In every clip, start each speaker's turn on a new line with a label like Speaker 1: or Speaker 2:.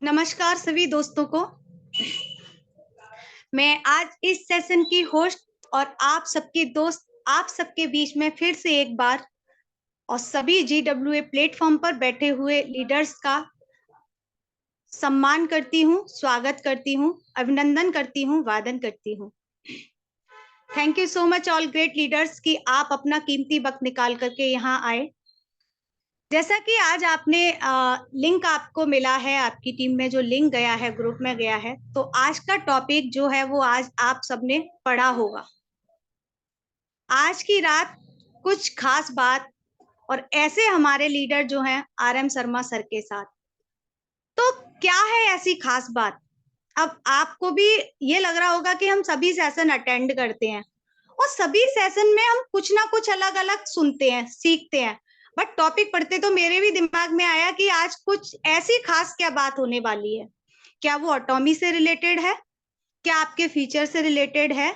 Speaker 1: नमस्कार सभी दोस्तों को। मैं आज इस सेशन की होस्ट और आप सबके दोस्त आप सबके बीच में फिर से एक बार और सभी GWA प्लेटफॉर्म पर बैठे हुए लीडर्स का सम्मान करती हूँ, स्वागत करती हूँ, अभिनंदन करती हूँ, वादन करती हूँ। Thank you so much all great leaders कि आप अपना कीमती वक्त निकाल करके यहाँ आए। जैसा कि आज आपने लिंक आपको मिला है, आपकी टीम में जो लिंक गया है, ग्रुप में गया है, तो आज का टॉपिक जो है वो आज आप सबने पढ़ा होगा। आज की रात कुछ खास बात और ऐसे हमारे लीडर जो हैं RM शर्मा सर के साथ। तो क्या है ऐसी खास बात? अब आपको भी ये लग रहा होगा कि हम सभी सेशन अटेंड करते हैं और सभी सेशन में हम कुछ ना कुछ अलग अलग सुनते हैं, सीखते हैं, बट टॉपिक पढ़ते तो मेरे भी दिमाग में आया कि आज कुछ ऐसी खास क्या बात होने वाली है। क्या वो ऑटोमी से रिलेटेड है? क्या आपके फीचर से रिलेटेड है?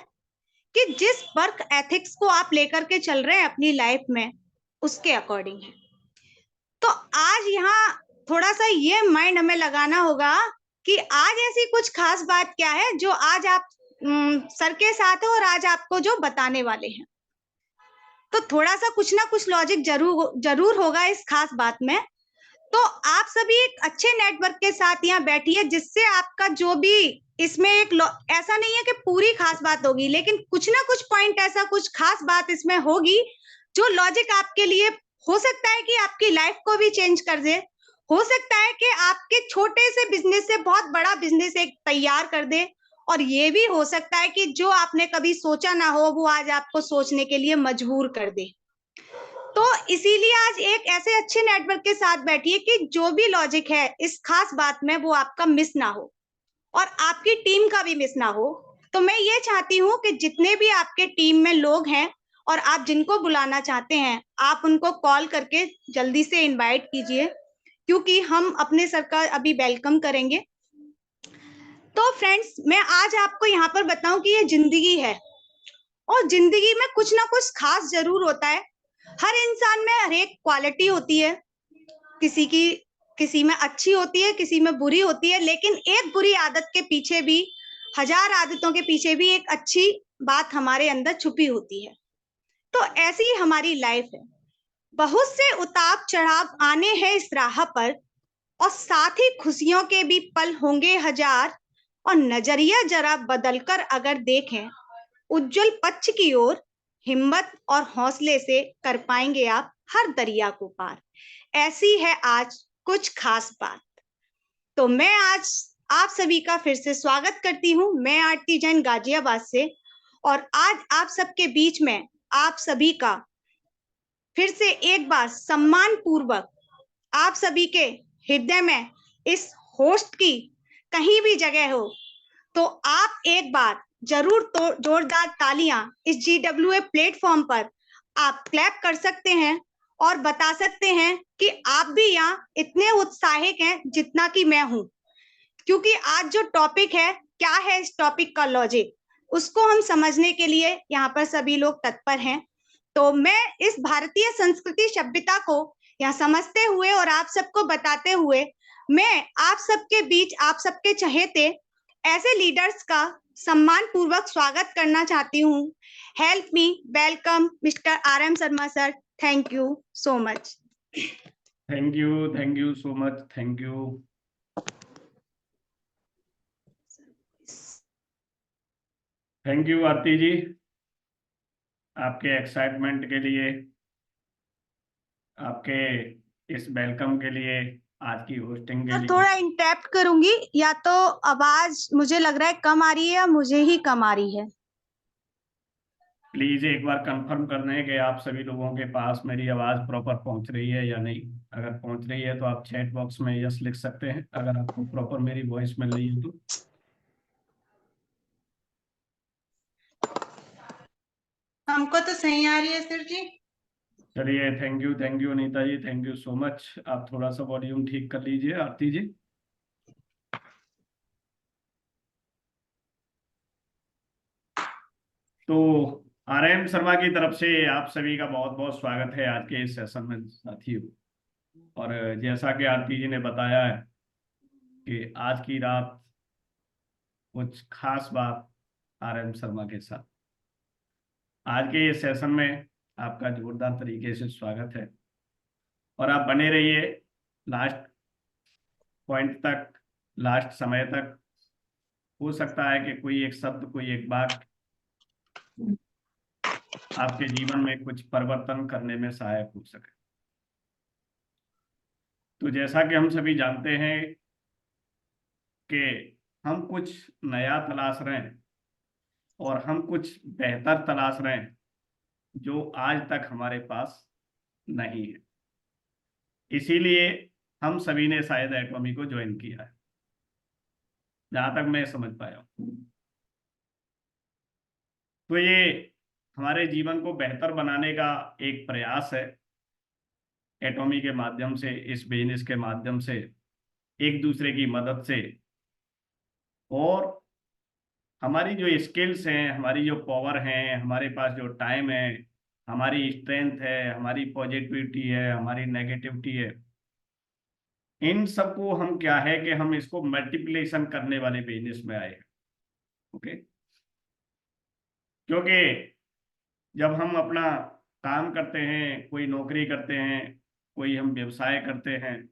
Speaker 1: कि जिस वर्क एथिक्स को आप लेकर के चल रहे हैं अपनी लाइफ में, उसके अकॉर्डिंग है। तो आज यहाँ थोड़ा सा ये माइंड हमें लगाना होगा कि आज ऐसी कुछ खास बात क्या है जो आज आप सर के साथ हो और आज आपको जो बताने वाले हैं। तो थोड़ा सा कुछ ना कुछ लॉजिक जरूर होगा इस खास बात में। तो आप सभी एक अच्छे नेटवर्क के साथ यहाँ बैठिए जिससे आपका जो भी इसमें ऐसा नहीं है कि पूरी खास बात होगी, लेकिन कुछ ना कुछ पॉइंट ऐसा कुछ खास बात इसमें होगी जो लॉजिक आपके लिए हो सकता है कि आपकी लाइफ को भी चेंज कर दे, हो सकता है कि आपके छोटे से बिजनेस से बहुत बड़ा बिजनेस एक तैयार कर दे, और ये भी हो सकता है कि जो आपने कभी सोचा ना हो वो आज आपको सोचने के लिए मजबूर कर दे। तो इसीलिए आज एक ऐसे अच्छे नेटवर्क के साथ बैठिए कि जो भी लॉजिक है इस खास बात में वो आपका मिस ना हो और आपकी टीम का भी मिस ना हो। तो मैं ये चाहती हूँ कि जितने भी आपके टीम में लोग हैं और आप जिनको बुलाना चाहते हैं, आप उनको कॉल करके जल्दी से इनवाइट कीजिए, क्योंकि हम अपने सर का अभी वेलकम करेंगे। तो फ्रेंड्स, मैं आज आपको यहाँ पर बताऊं कि ये जिंदगी है और जिंदगी में कुछ ना कुछ खास जरूर होता है। हर इंसान में हर एक क्वालिटी होती है, किसी में अच्छी होती है, किसी में बुरी होती है, लेकिन एक बुरी आदत के पीछे भी, हजार आदतों के पीछे भी एक अच्छी बात हमारे अंदर छुपी होती है। तो ऐसी ही हमारी लाइफ है। बहुत से उतार चढ़ाव आने हैं इस राह पर और साथ ही खुशियों के भी पल होंगे हजार, और नजरिया जरा बदलकर अगर देखें उज्जवल पक्ष की ओर, हिम्मत और हौसले से कर पाएंगे आप हर दरिया को पार। ऐसी है आज कुछ खास बात। तो मैं आज आप सभी का फिर से स्वागत करती हूँ। मैं आरती जैन गाजियाबाद से, और आज आप सबके बीच में आप सभी का फिर से एक बार सम्मान पूर्वक आप सभी के हृदय में इस होस्ट की कहीं भी जगह हो तो आप एक बार जरूर तो जोरदार तालियां इस GWA प्लेटफॉर्म पर आप क्लैप कर सकते हैं और बता सकते हैं कि आप भी यहाँ इतने उत्साहित हैं जितना कि मैं हूँ, क्योंकि आज जो टॉपिक है, क्या है इस टॉपिक का लॉजिक, उसको हम समझने के लिए यहाँ पर सभी लोग तत्पर हैं। तो मैं इस भारतीय संस्कृति सभ्यता को यहाँ समझते हुए और आप सबको बताते हुए मैं आप सबके बीच आप सबके चहेते ऐसे लीडर्स का सम्मान पूर्वक स्वागत करना चाहती हूँ। Help me welcome mister RM Sharma sir. Thank you so much.
Speaker 2: Thank you so much. Thank you. Thank you Aarti ji, आपके एक्साइटमेंट के लिए, आपके इस वेलकम के लिए, आज की होस्टिंग के लिए।
Speaker 1: थोड़ा इंटरप्ट करूंगी, या तो आवाज मुझे लग रहा है कम आ रही है या मुझे ही कम आ रही है।
Speaker 2: प्लीज एक बार कंफर्म कर दें कि आप सभी लोगों के पास मेरी आवाज प्रॉपर पहुंच रही है या नहीं। अगर पहुंच रही है तो आप चैट बॉक्स में यस लिख सकते हैं, अगर आपको प्रॉपर मेरी वॉइस मिल रही है तो।
Speaker 1: हमको तो सही आ रही है सर जी।
Speaker 2: चलिए, thank you Anita ji, thank you so much. आप थोड़ा सा वॉल्यूम ठीक कर लीजिए आरती जी। तो RM शर्मा की तरफ से आप सभी का बहुत बहुत स्वागत है आज के इस सेशन में साथियों। और जैसा कि आरती जी ने बताया है कि आज की रात कुछ खास बात RM शर्मा के साथ। आज के इस सेशन में आपका जोरदार तरीके से स्वागत है और आप बने रहिए लास्ट पॉइंट तक, लास्ट समय तक। हो सकता है कि कोई एक शब्द, कोई एक बात आपके जीवन में कुछ परिवर्तन करने में सहायक हो सके। तो जैसा कि हम सभी जानते हैं कि हम कुछ नया तलाश रहे हैं और हम कुछ बेहतर तलाश रहे हैं जो आज तक हमारे पास नहीं है। इसीलिए हम सभी ने शायद एटॉमी को ज्वाइन किया है, जहां तक मैं समझ पाया हूं। तो ये हमारे जीवन को बेहतर बनाने का एक प्रयास है, एटॉमी के माध्यम से, इस बिजनेस के माध्यम से, एक दूसरे की मदद से, और हमारी जो स्किल्स हैं, हमारी जो पावर है, हमारे पास जो टाइम है, हमारी स्ट्रेंथ है, हमारी पॉजिटिविटी है, हमारी नेगेटिविटी है, इन सबको हम क्या है कि हम इसको मल्टीप्लिकेशन करने वाले बिजनेस में आए। ओके, क्योंकि जब हम अपना काम करते हैं, कोई नौकरी करते हैं, कोई हम व्यवसाय करते हैं,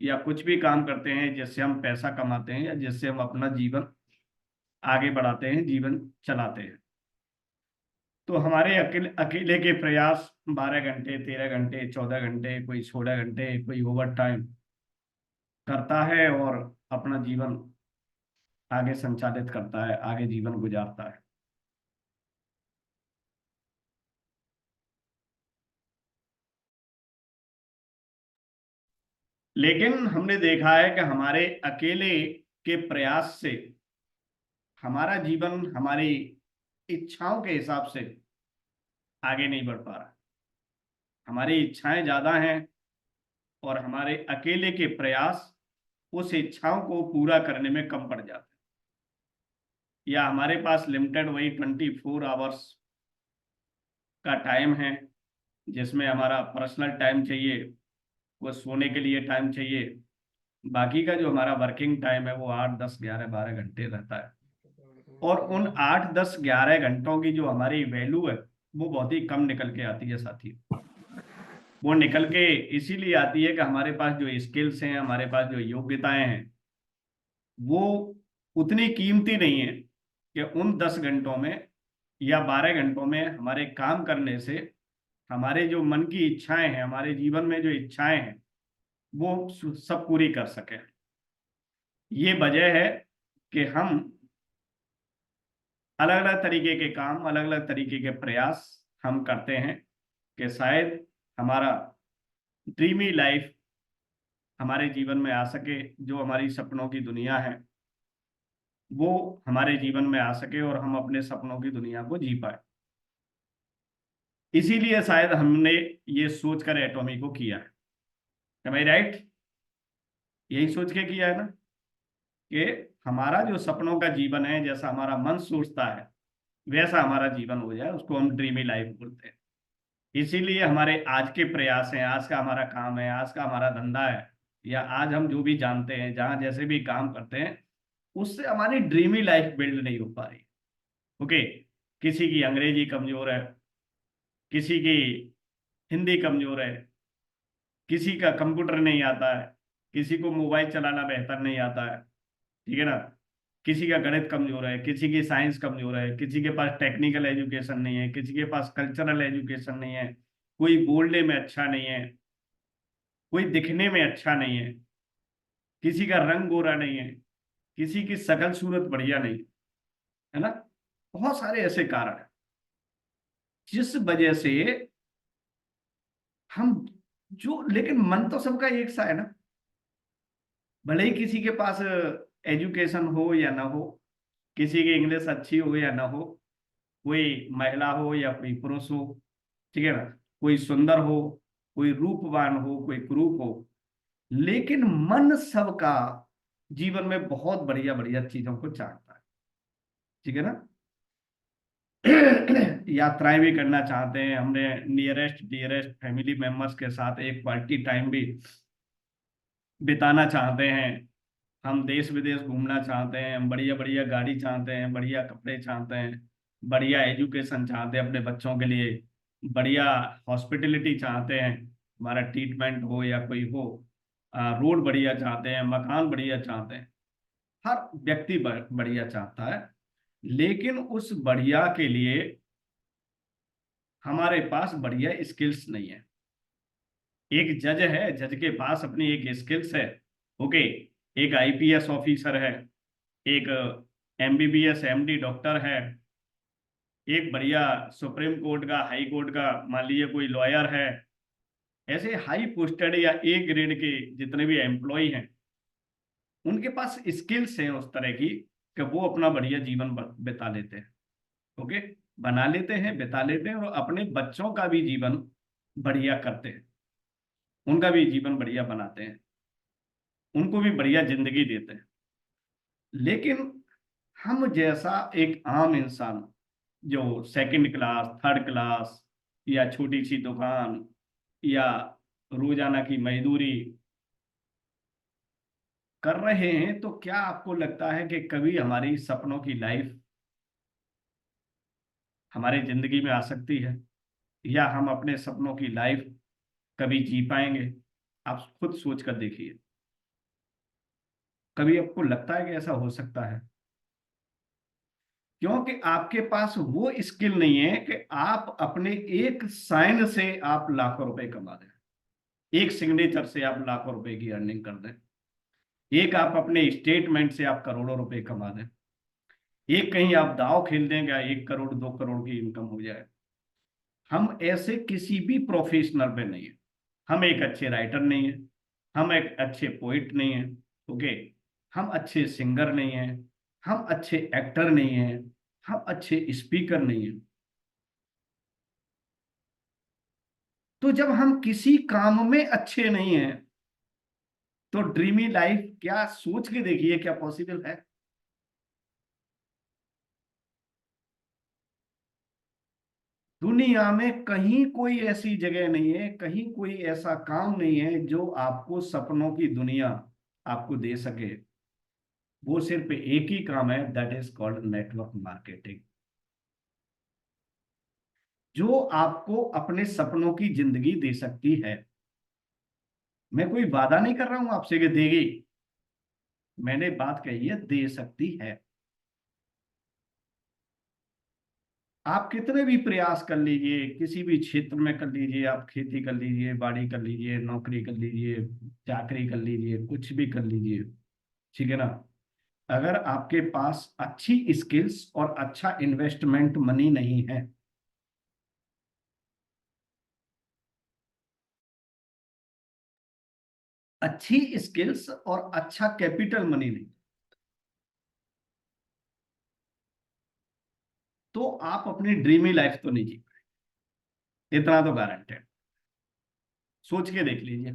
Speaker 2: या कुछ भी काम करते हैं जिससे हम पैसा कमाते हैं या जिससे हम अपना जीवन आगे बढ़ाते हैं, जीवन चलाते हैं, तो हमारे अकेले अकेले के प्रयास 12 घंटे, 13 घंटे, 14 घंटे, कोई 16 घंटे, कोई ओवर टाइम करता है और अपना जीवन आगे संचालित करता है, आगे जीवन गुजारता है। लेकिन हमने देखा है कि हमारे अकेले के प्रयास से हमारा जीवन हमारी इच्छाओं के हिसाब से आगे नहीं बढ़ पा रहा। हमारी इच्छाएं ज्यादा हैं और हमारे अकेले के प्रयास उस इच्छाओं को पूरा करने में कम पड़ जाते हैं, या हमारे पास लिमिटेड वही 24 आवर्स का टाइम है जिसमें हमारा पर्सनल टाइम चाहिए, वो सोने के लिए टाइम चाहिए, बाकी का जो हमारा वर्किंग टाइम है वो 8, 10, 11, 12 घंटे रहता है। और उन 8, 10, 11 घंटों की जो हमारी वैल्यू है वो बहुत ही कम निकल के आती है साथी। वो निकल के इसीलिए आती है कि हमारे पास जो स्किल्स हैं, हमारे पास जो योग्यताएं हैं, वो उतनी कीमती नहीं है कि उन 10 घंटों में या 12 घंटों में हमारे काम करने से हमारे जो मन की इच्छाएं हैं, हमारे जीवन में जो इच्छाएं हैं, वो सब पूरी कर सके। ये वजह है कि हम अलग अलग तरीके के काम, अलग अलग तरीके के प्रयास हम करते हैं कि शायद हमारा ड्रीमी लाइफ हमारे जीवन में आ सके, जो हमारी सपनों की दुनिया है वो हमारे जीवन में आ सके और हम अपने सपनों की दुनिया को जी पाए। इसीलिए शायद हमने ये सोचकर एटॉमी को किया है। Am I right? यही सोच के किया है ना कि हमारा जो सपनों का जीवन है, जैसा हमारा मन सोचता है वैसा हमारा जीवन हो जाए, उसको हम ड्रीमी लाइफ बोलते हैं। इसीलिए हमारे आज के प्रयास हैं, आज का हमारा काम है, आज का हमारा धंधा है, या आज हम जो भी जानते हैं, जहां जैसे भी काम करते हैं, उससे हमारी ड्रीमी लाइफ बिल्ड नहीं हो पा रही। ओके, किसी की अंग्रेजी कमजोर है, किसी की हिंदी कमजोर है, किसी का कंप्यूटर नहीं आता है, किसी को मोबाइल चलाना बेहतर नहीं आता है, ठीक है ना, किसी का गणित कमजोर है, किसी की साइंस कमजोर है, किसी के पास टेक्निकल एजुकेशन नहीं है, किसी के पास कल्चरल एजुकेशन नहीं है, कोई बोलने में अच्छा नहीं है, कोई दिखने में अच्छा नहीं है, किसी का रंग गोरा नहीं है, किसी की शकल सूरत बढ़िया नहीं है ना। बहुत सारे ऐसे कारण हैं जिस वजह से हम जो, लेकिन मन तो सबका एक सा है ना, भले ही किसी के पास एजुकेशन हो या ना हो, किसी की इंग्लिश अच्छी हो या ना हो, कोई महिला हो या कोई पुरुष हो, ठीक है ना, कोई सुंदर हो, कोई रूपवान हो, कोई कुरूप हो, लेकिन मन सबका जीवन में बहुत बढ़िया बढ़िया चीजों को चाहता है, ठीक है ना। यात्राएं भी करना चाहते हैं, हमने नियरेस्ट डियरेस्ट फैमिली मेंबर्स के साथ एक क्वालिटी टाइम भी बिताना चाहते हैं, हम देश विदेश घूमना चाहते हैं, हम बढ़िया बढ़िया गाड़ी चाहते हैं, बढ़िया कपड़े चाहते हैं, बढ़िया एजुकेशन चाहते हैं अपने बच्चों के लिए, बढ़िया हॉस्पिटलिटी चाहते हैं, हमारा ट्रीटमेंट हो या कोई हो, रोड बढ़िया चाहते हैं, मकान बढ़िया चाहते हैं। हर व्यक्ति बढ़िया चाहता है, लेकिन उस बढ़िया के लिए हमारे पास बढ़िया स्किल्स नहीं है। एक जज है, जज के पास अपनी एक स्किल्स है, ओके। एक आईपीएस ऑफिसर है, एक एमबीबीएस एमडी डॉक्टर है, एक बढ़िया सुप्रीम कोर्ट का, हाई कोर्ट का मान लीजिए कोई लॉयर है। ऐसे हाई पोस्टेड या ए ग्रेड के जितने भी एम्प्लॉय हैं, उनके पास स्किल्स हैं उस तरह की कि वो अपना बढ़िया जीवन बिता लेते हैं, ओके, बना लेते हैं, बिता लेते हैं, और अपने बच्चों का भी जीवन बढ़िया करते हैं, उनका भी जीवन बढ़िया बनाते हैं, उनको भी बढ़िया जिंदगी देते हैं। लेकिन हम जैसा एक आम इंसान जो सेकंड क्लास, थर्ड क्लास, या छोटी सी दुकान, या रोजाना की मजदूरी कर रहे हैं, तो क्या आपको लगता है कि कभी हमारी सपनों की लाइफ हमारी जिंदगी में आ सकती है, या हम अपने सपनों की लाइफ कभी जी पाएंगे? आप खुद सोच कर देखिए, कभी आपको लगता है कि ऐसा हो सकता है? क्योंकि आपके पास वो स्किल नहीं है कि आप अपने एक साइन से आप लाखों रुपए कमा दें, एक सिग्नेचर से आप लाखों रुपए की अर्निंग कर दें, एक आप अपने स्टेटमेंट से आप करोड़ों रुपए कमा दें, एक कहीं आप दाव खेल दें क्या 1 करोड़ 2 करोड़ की इनकम हो जाए। हम ऐसे किसी भी प्रोफेशनल पे नहीं है। हम एक अच्छे राइटर नहीं है, हम एक अच्छे पोइट नहीं है, ओके, हम अच्छे सिंगर नहीं है, हम अच्छे एक्टर नहीं है, हम अच्छे स्पीकर नहीं है। तो जब हम किसी काम में अच्छे नहीं हैं, तो ड्रीमी लाइफ क्या, सोच के देखिए क्या पॉसिबल है? दुनिया में कहीं कोई ऐसी जगह नहीं है, कहीं कोई ऐसा काम नहीं है जो आपको सपनों की दुनिया आपको दे सके। वो सिर्फ एक ही काम है, that is called network marketing, जो आपको अपने सपनों की जिंदगी दे सकती है। मैं कोई वादा नहीं कर रहा हूं आपसे कि देगी, मैंने बात कही है दे सकती है। आप कितने भी प्रयास कर लीजिए, किसी भी क्षेत्र में कर लीजिए, आप खेती कर लीजिए, बाड़ी कर लीजिए, नौकरी कर लीजिए, चाकरी कर लीजिए, कुछ भी कर लीजिए, ठीक है ना, अगर आपके पास अच्छी स्किल्स और अच्छा इन्वेस्टमेंट मनी नहीं है, अच्छी स्किल्स और अच्छा कैपिटल मनी नहीं, तो आप अपनी ड्रीमी लाइफ तो नहीं जी पाए, इतना तो गारंटी है। सोच के देख लीजिए।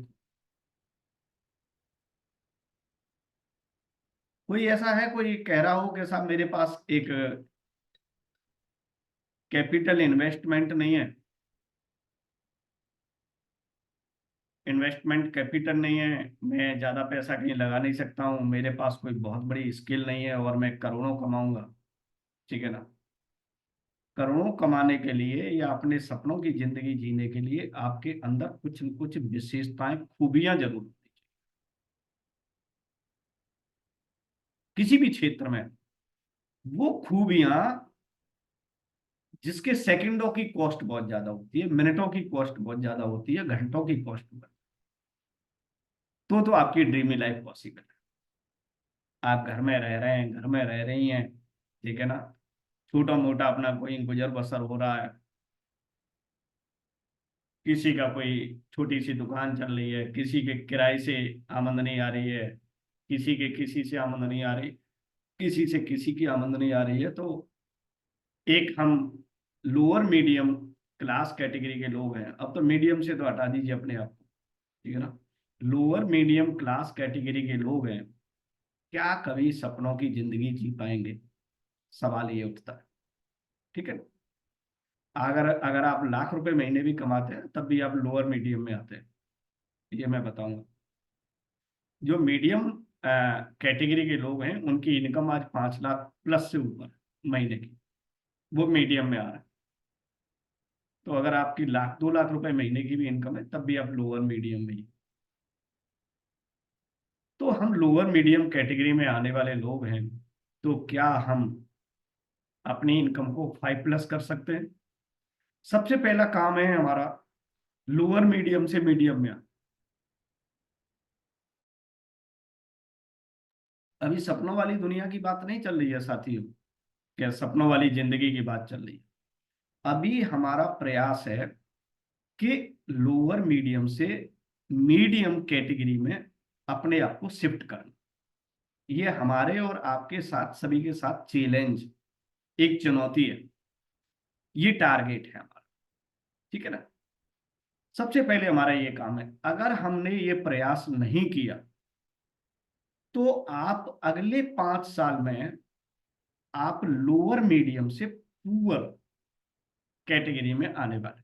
Speaker 2: कोई ऐसा है, कोई कह रहा हो कि साहब मेरे पास एक कैपिटल इन्वेस्टमेंट नहीं है, इन्वेस्टमेंट कैपिटल नहीं है, मैं ज्यादा पैसा कहीं लगा नहीं सकता हूँ, मेरे पास कोई बहुत बड़ी स्किल नहीं है और मैं करोड़ों कमाऊंगा, ठीक है ना? करोड़ों कमाने के लिए या अपने सपनों की जिंदगी जीने के लिए आपके अंदर कुछ न कुछ विशेषताएं, खूबियां जरूर होनी चाहिए, किसी भी क्षेत्र में। वो खूबियां जिसके सेकंडों की कॉस्ट बहुत ज्यादा होती है, मिनटों की कॉस्ट बहुत ज्यादा होती है, घंटों की कॉस्ट, तो आपकी ड्रीमी लाइफ पॉसिबल है। आप घर में रह रहे हैं, घर में रह रही हैं, ठीक है ना, छोटा मोटा अपना कोई गुजर बसर हो रहा है, किसी का कोई छोटी सी दुकान चल रही है, किसी के किराए से आमदनी आ रही है, किसी के किसी से आमदनी आ रही, किसी से किसी की आमदनी आ रही है, तो एक हम लोअर मीडियम क्लास कैटेगरी के लोग हैं, अब तो मीडियम से तो हटा दीजिए अपने आप को, ठीक है ना, लोअर मीडियम क्लास कैटेगरी के लोग हैं, क्या कभी सपनों की जिंदगी जी पाएंगे? सवाल ये उठता है, ठीक है। अगर अगर आप लाख रुपए महीने भी कमाते हैं तब भी आप लोअर मीडियम में आते हैं, ये मैं बताऊंगा। जो मीडियम कैटेगरी के लोग हैं उनकी इनकम आज 5 लाख प्लस से ऊपर महीने की, वो मीडियम में आ रहा है। तो अगर आपकी 1 लाख 2 लाख रुपए महीने की भी इनकम है तब भी आप लोअर मीडियम में ही। तो हम लोअर मीडियम कैटेगरी में आने वाले लोग हैं, तो क्या हम अपनी इनकम को 5+ कर सकते हैं? सबसे पहला काम है हमारा लोअर मीडियम से मीडियम में। अभी सपनों वाली दुनिया की बात नहीं चल रही है साथियों, क्या सपनों वाली जिंदगी की बात चल रही है। अभी हमारा प्रयास है कि लोअर मीडियम से मीडियम कैटेगरी में अपने आप को शिफ्ट करना। ये हमारे और आपके साथ सभी के साथ चैलेंज, एक चुनौती है, ये टारगेट है हमारा, ठीक है ना। सबसे पहले हमारा ये काम है, अगर हमने ये प्रयास नहीं किया तो आप अगले 5 साल में आप लोअर मीडियम से पुअर कैटेगरी में आने वाले।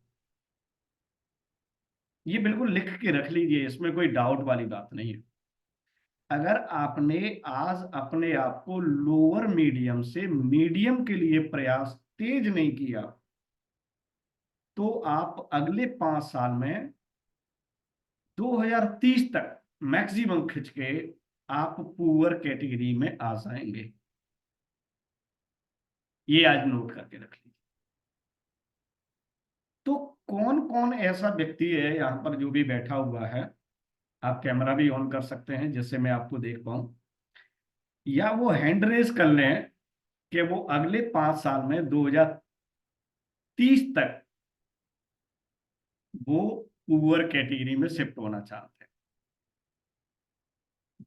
Speaker 2: ये बिल्कुल लिख के रख लीजिए, इसमें कोई डाउट वाली बात नहीं है। अगर आपने आज अपने आप को लोअर मीडियम से मीडियम के लिए प्रयास तेज नहीं किया तो आप अगले 5 साल में 2030 तक मैक्सिमम खिंच के आप पुअर कैटेगरी में आ जाएंगे। ये आज नोट करके रख लीजिए। तो कौन कौन ऐसा व्यक्ति है यहाँ पर जो भी बैठा हुआ है, आप कैमरा भी ऑन कर सकते हैं जिससे मैं आपको देख पाऊं, या वो हैंड रेज कर लें कि वो अगले 5 साल में 2030 तक वो पुअर कैटेगरी में शिफ्ट होना चाहते हैं,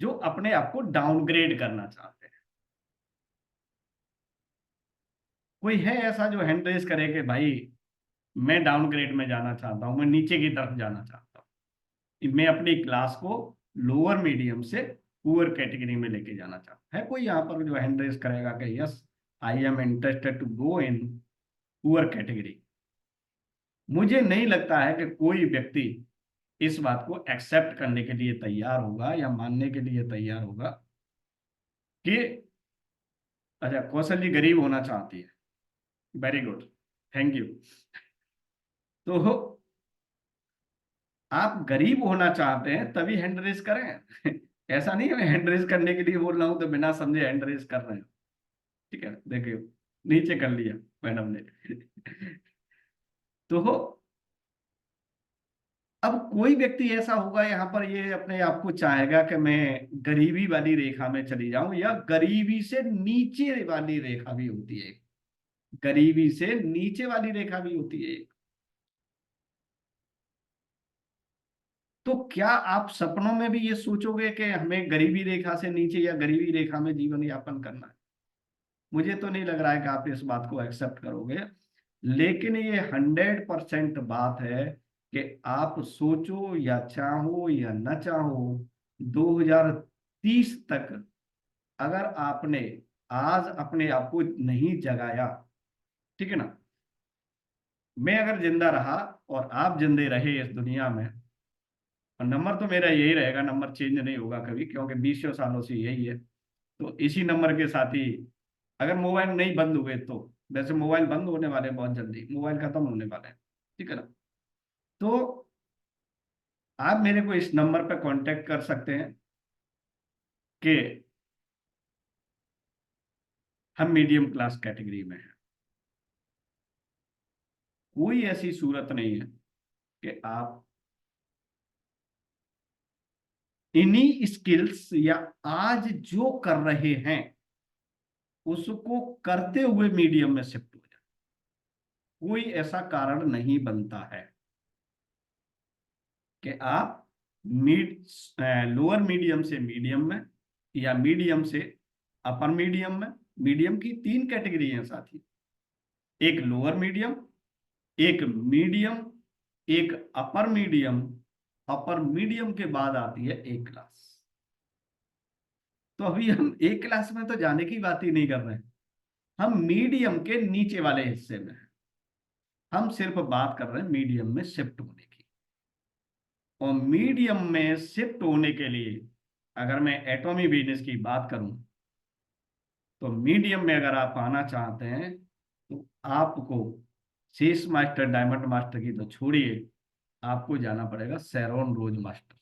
Speaker 2: जो अपने आप को डाउनग्रेड करना चाहते हैं। कोई है ऐसा जो हैंड रेज करे कि भाई मैं डाउनग्रेड में जाना चाहता हूं, मैं नीचे की तरफ जाना चाहता हूं, मैं अपनी क्लास को लोअर मीडियम से पुअर कैटेगरी में लेके जाना चाहता हूं? है कोई यहाँ पर जो हैंड रेज करेगा कि yes I am interested to go in poor category? मुझे नहीं लगता है कि कोई व्यक्ति इस बात को एक्सेप्ट करने के लिए तैयार होगा या मानने के लिए तैयार होगा कि अच्छा कौशल जी गरीब होना चाहती है, वेरी गुड, थैंक यू। तो आप गरीब होना चाहते हैं तभी हैंड रेज करें। ऐसा नहीं है मैं हैंड रेज करने के लिए बोल रहा हूं तो बिना समझे हैंड रेज कर रहे हैं, ठीक है। देखिए नीचे कर लिया मैडम ने। तो अब कोई व्यक्ति ऐसा होगा यहाँ पर ये अपने आप को चाहेगा कि मैं गरीबी वाली रेखा में चली जाऊं, या गरीबी से नीचे वाली रेखा भी होती है, गरीबी से नीचे वाली रेखा भी होती है। तो क्या आप सपनों में भी ये सोचोगे कि हमें गरीबी रेखा से नीचे या गरीबी रेखा में जीवन यापन करना है? मुझे तो नहीं लग रहा है कि आप इस बात को एक्सेप्ट करोगे। लेकिन ये 100% बात है कि आप सोचो या चाहो या न चाहो, 2030 तक अगर आपने आज अपने आप को नहीं जगाया, ठीक है ना, मैं अगर जिंदा रहा और आप जिंदे रहे इस दुनिया में, और नंबर तो मेरा यही रहेगा, नंबर चेंज नहीं होगा कभी, क्योंकि 20 सालों से यही है। तो इसी नंबर के साथ ही अगर मोबाइल नहीं बंद हुए तो, वैसे मोबाइल बंद होने वाले हैं बहुत जल्दी, मोबाइल खत्म होने वाले हैं, ठीक है ना। तो आप मेरे को इस नंबर पर कांटेक्ट कर सकते हैं कि हम मीडियम क्लास कैटेगरी में हैं। कोई ऐसी सूरत नहीं है कि आप इन्हीं स्किल्स या आज जो कर रहे हैं उसको करते हुए मीडियम में शिफ्ट हो जाए, कोई ऐसा कारण नहीं बनता है कि आप लोअर मीडियम से मीडियम में या मीडियम से अपर मीडियम में। मीडियम की 3 कैटेगरी हैं साथी, एक लोअर मीडियम, एक मीडियम, एक अपर मीडियम। अपर मीडियम के बाद आती है ए क्लास। तो अभी हम ए क्लास में तो जाने की बात ही नहीं कर रहे हैं, हम मीडियम के नीचे वाले हिस्से में हैं। हम सिर्फ बात कर रहे हैं मीडियम में शिफ्ट होने की। और मीडियम में शिफ्ट होने के लिए अगर मैं एटॉमी बिजनेस की बात करूं तो मीडियम में अगर आप आना चाहते हैं तो आपको शेष मास्टर डायमंड मास्टर की तो छोड़िए, आपको जाना पड़ेगा शेरॉन रोज मास्टर।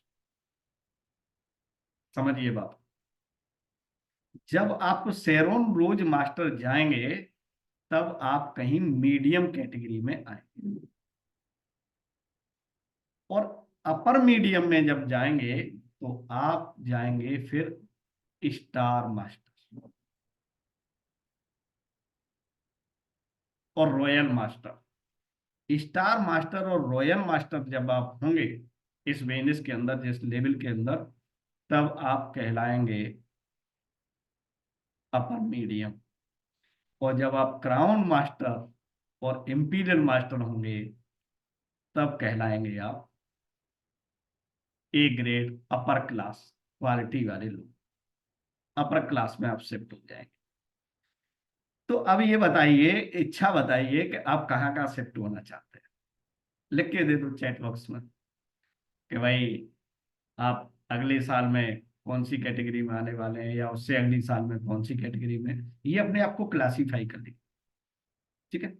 Speaker 2: समझिए बात, जब आप शेरॉन रोज मास्टर जाएंगे तब आप कहीं मीडियम कैटेगरी में आएंगे, और अपर मीडियम में जब जाएंगे तो आप जाएंगे फिर स्टार मास्टर और रॉयल मास्टर। स्टार मास्टर और रॉयल मास्टर जब आप होंगे इस वेनिस के अंदर, जिस लेवल के अंदर, तब आप कहलाएंगे अपर मीडियम। और जब आप क्राउन मास्टर और इंपीरियल मास्टर होंगे तब कहलाएंगे आप A grade upper class quality वाले लोग, अपर क्लास में आप शिफ्ट हो जाएंगे। तो अब ये बताइए, इच्छा बताइए कि आप कहाँ कहाँ शिफ्ट होना चाहते हैं। लिख के दे दो चैट बॉक्स में कि भाई आप अगले साल में कौन सी कैटेगरी में आने वाले हैं, या उससे अगली साल में कौन सी कैटेगरी में। ये अपने आप को क्लासीफाई कर ली, ठीक है।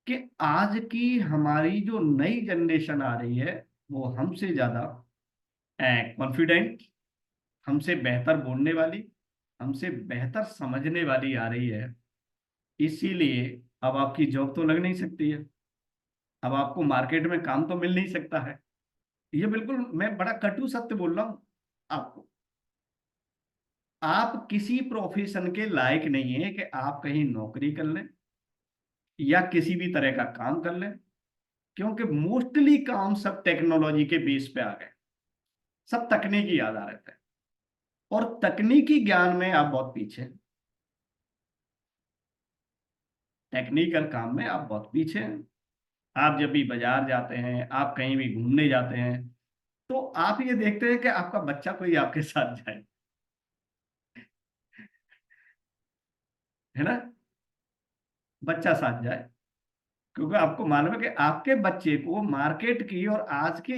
Speaker 2: कि आज की हमारी जो नई जनरेशन आ रही है वो हमसे ज्यादा कॉन्फिडेंट, हमसे बेहतर बोलने वाली, हमसे बेहतर समझने वाली आ रही है। इसीलिए अब आपकी जॉब तो लग नहीं सकती है, अब आपको मार्केट में काम तो मिल नहीं सकता है। ये बिल्कुल मैं बड़ा कटु सत्य बोल रहा हूं आपको। आप किसी प्रोफेशन के लायक नहीं है कि आप कहीं नौकरी कर लें या किसी भी तरह का काम कर लें, क्योंकि मोस्टली काम सब टेक्नोलॉजी के बेस पे आ गए, सब तकनीकी आधारित है, और तकनीकी ज्ञान में आप बहुत पीछे हैं। टेक्निकल काम में आप बहुत पीछे हैं। आप जब भी बाजार जाते हैं, आप कहीं भी घूमने जाते हैं, तो आप ये देखते हैं कि आपका बच्चा कोई आपके साथ जाए, है ना, बच्चा साथ जाए। क्योंकि आपको मालूम है कि आपके बच्चे को मार्केट की और आज के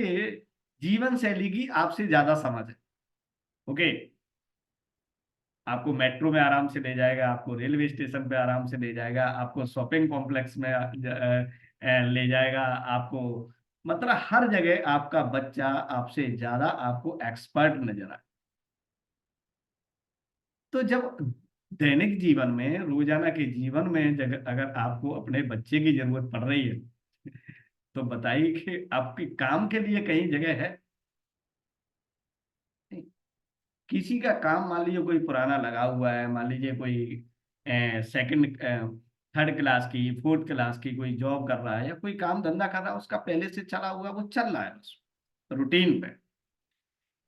Speaker 2: जीवन शैली की आपसे ज्यादा समझ है। ओके, आपको मेट्रो में आराम से ले जाएगा, आपको रेलवे स्टेशन पे आराम से ले जाएगा, आपको शॉपिंग कॉम्प्लेक्स में ले जाएगा, आपको मतलब हर जगह आपका बच्चा आपसे ज्यादा आपको एक्सपर्ट नजर आए। तो जब दैनिक जीवन में, रोजाना के जीवन में अगर आपको अपने बच्चे की जरूरत पड़ रही है तो बताइए कि आपके काम के लिए कहीं जगह है। किसी का काम मान लीजिए कोई पुराना लगा हुआ है, मान लीजिए कोई सेकंड थर्ड क्लास की फोर्थ क्लास की कोई जॉब कर रहा है या कोई काम धंधा कर रहा है, उसका पहले से चला हुआ, वो चल रहा है बस रूटीन पे।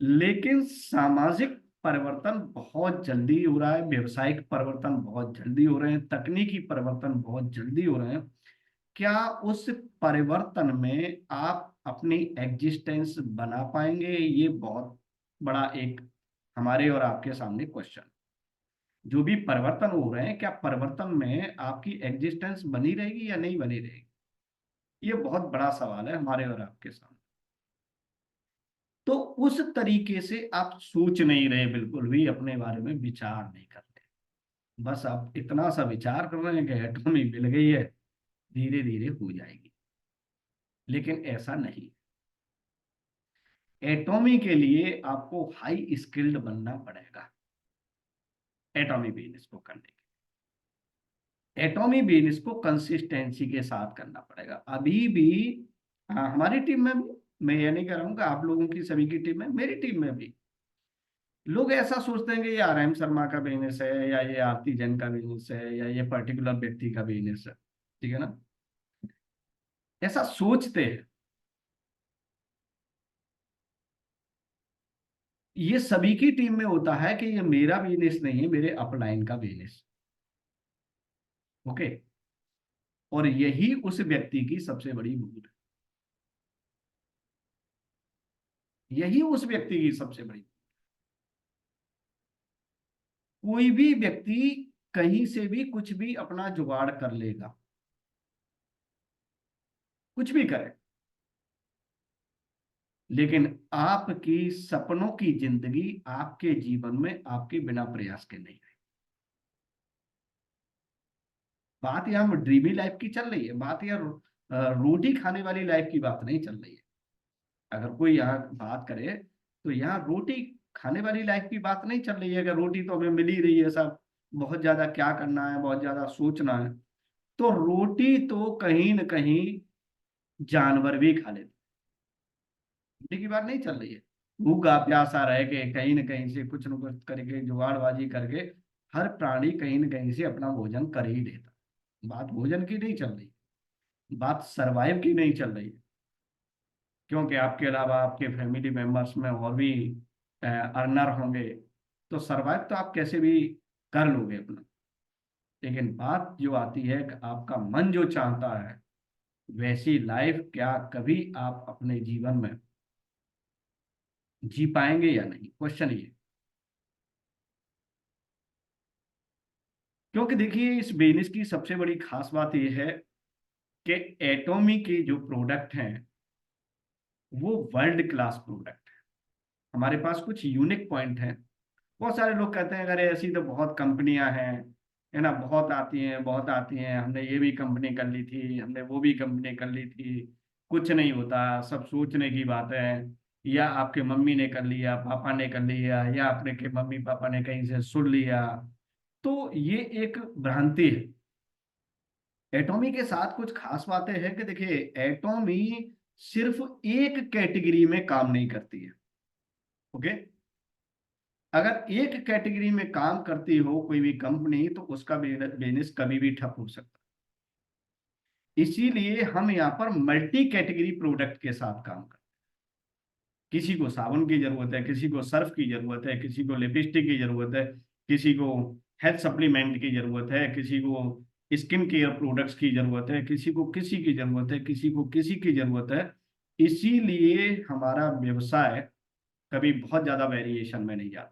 Speaker 2: लेकिन सामाजिक परिवर्तन बहुत जल्दी हो रहा है, व्यवसायिक परिवर्तन बहुत जल्दी हो रहे हैं, तकनीकी परिवर्तन बहुत जल्दी हो रहे हैं। क्या उस परिवर्तन में आप अपनी एग्जिस्टेंस बना पाएंगे? ये बहुत बड़ा एक हमारे और आपके सामने क्वेश्चन। जो भी परिवर्तन हो रहे हैं, क्या परिवर्तन में आपकी एग्जिस्टेंस बनी रहेगी या नहीं बनी रहेगी? ये बहुत बड़ा सवाल है हमारे और आपके सामने। तो उस तरीके से आप सोच नहीं रहे, बिल्कुल भी अपने बारे में विचार नहीं कर रहे। बस आप इतना सा विचार कर रहे हैं कि एटॉमी मिल गई है, धीरे धीरे हो जाएगी। लेकिन ऐसा नहीं। एटॉमी के लिए आपको हाई स्किल्ड बनना पड़ेगा एटॉमी बिजनेस को करने के। एटॉमी बिजनेस को कंसिस्टेंसी के साथ करना पड़ेगा। अभी भी हमारी टीम में भी, मैं ये नहीं कह रहा हूँ कि आप लोगों की सभी की टीम में, मेरी टीम में भी लोग ऐसा सोचते हैं कि ये आर एम शर्मा का बिजनेस है, या ये आरती जैन का बिजनेस है, या ये पर्टिकुलर व्यक्ति का बिजनेस है, ठीक है ना, ऐसा सोचते हैं। ये सभी की टीम में होता है कि ये मेरा बिजनेस नहीं है, मेरे अपलाइन का बिजनेस। ओके, और यही उस व्यक्ति की सबसे बड़ी भूल है, यही उस व्यक्ति की सबसे बड़ी। कोई भी व्यक्ति कहीं से भी कुछ भी अपना जुगाड़ कर लेगा, कुछ भी करे, लेकिन आपकी सपनों की जिंदगी आपके जीवन में आपके बिना प्रयास के नहीं है। बात यहाँ ड्रीमी लाइफ की चल रही है, बात यहाँ रोटी खाने वाली लाइफ की बात नहीं चल रही है। अगर कोई यहाँ बात करे तो यहाँ रोटी खाने वाली लाइफ की बात नहीं चल रही है। अगर रोटी तो हमें मिल ही रही है, सब बहुत ज्यादा क्या करना है, बहुत ज्यादा सोचना है, तो रोटी तो कहीं न कहीं जानवर भी खा लेते। रोटी की बात नहीं चल रही है। भूखा प्यासा रह के कहीं न कहीं से कुछ न कुछ करके जुगाड़बाजी करके हर प्राणी कहीं न कहीं से अपना भोजन कर ही लेता। बात भोजन की नहीं चल रही, बात सरवाइव की नहीं चल रही है। क्योंकि आपके अलावा आपके फैमिली मेंबर्स में और भी अर्नर होंगे, तो सरवाइव तो आप कैसे भी कर लोगे अपना। लेकिन बात जो आती है कि आपका मन जो चाहता है वैसी लाइफ क्या कभी आप अपने जीवन में जी पाएंगे या नहीं, क्वेश्चन ये। क्योंकि देखिए इस बिजनेस की सबसे बड़ी खास बात यह है कि एटॉमी के जो प्रोडक्ट हैं वो वर्ल्ड क्लास प्रोडक्ट है। हमारे पास कुछ यूनिक पॉइंट हैं। बहुत सारे लोग कहते हैं अरे ऐसी तो बहुत कंपनियां हैं, है ना, बहुत आती हैं बहुत आती हैं, हमने ये भी कंपनी कर ली थी, हमने वो भी कंपनी कर ली थी, कुछ नहीं होता, सब सोचने की बात है। या आपके मम्मी ने कर लिया, पापा ने कर लिया, या अपने के मम्मी पापा ने कहीं से सुन लिया। तो ये एक भ्रांति है। एटॉमी के साथ कुछ खास बातें हैं कि देखिए एटॉमी सिर्फ एक कैटेगरी में काम नहीं करती है। ओके, अगर एक कैटेगरी में काम करती हो कोई भी कंपनी तो उसका बिजनेस कभी भी ठप हो सकता है। इसीलिए हम यहाँ पर मल्टी कैटेगरी प्रोडक्ट के साथ काम करते हैं। किसी को साबुन की जरूरत है, किसी को सर्फ की जरूरत है, किसी को लिपस्टिक की जरूरत है, किसी को हेल्थ सप्लीमेंट की जरूरत है, किसी को स्किन केयर प्रोडक्ट्स की जरूरत है, किसी को किसी की जरूरत है, किसी को किसी की जरूरत है। इसीलिए हमारा व्यवसाय कभी बहुत ज्यादा वेरिएशन में नहीं जाता।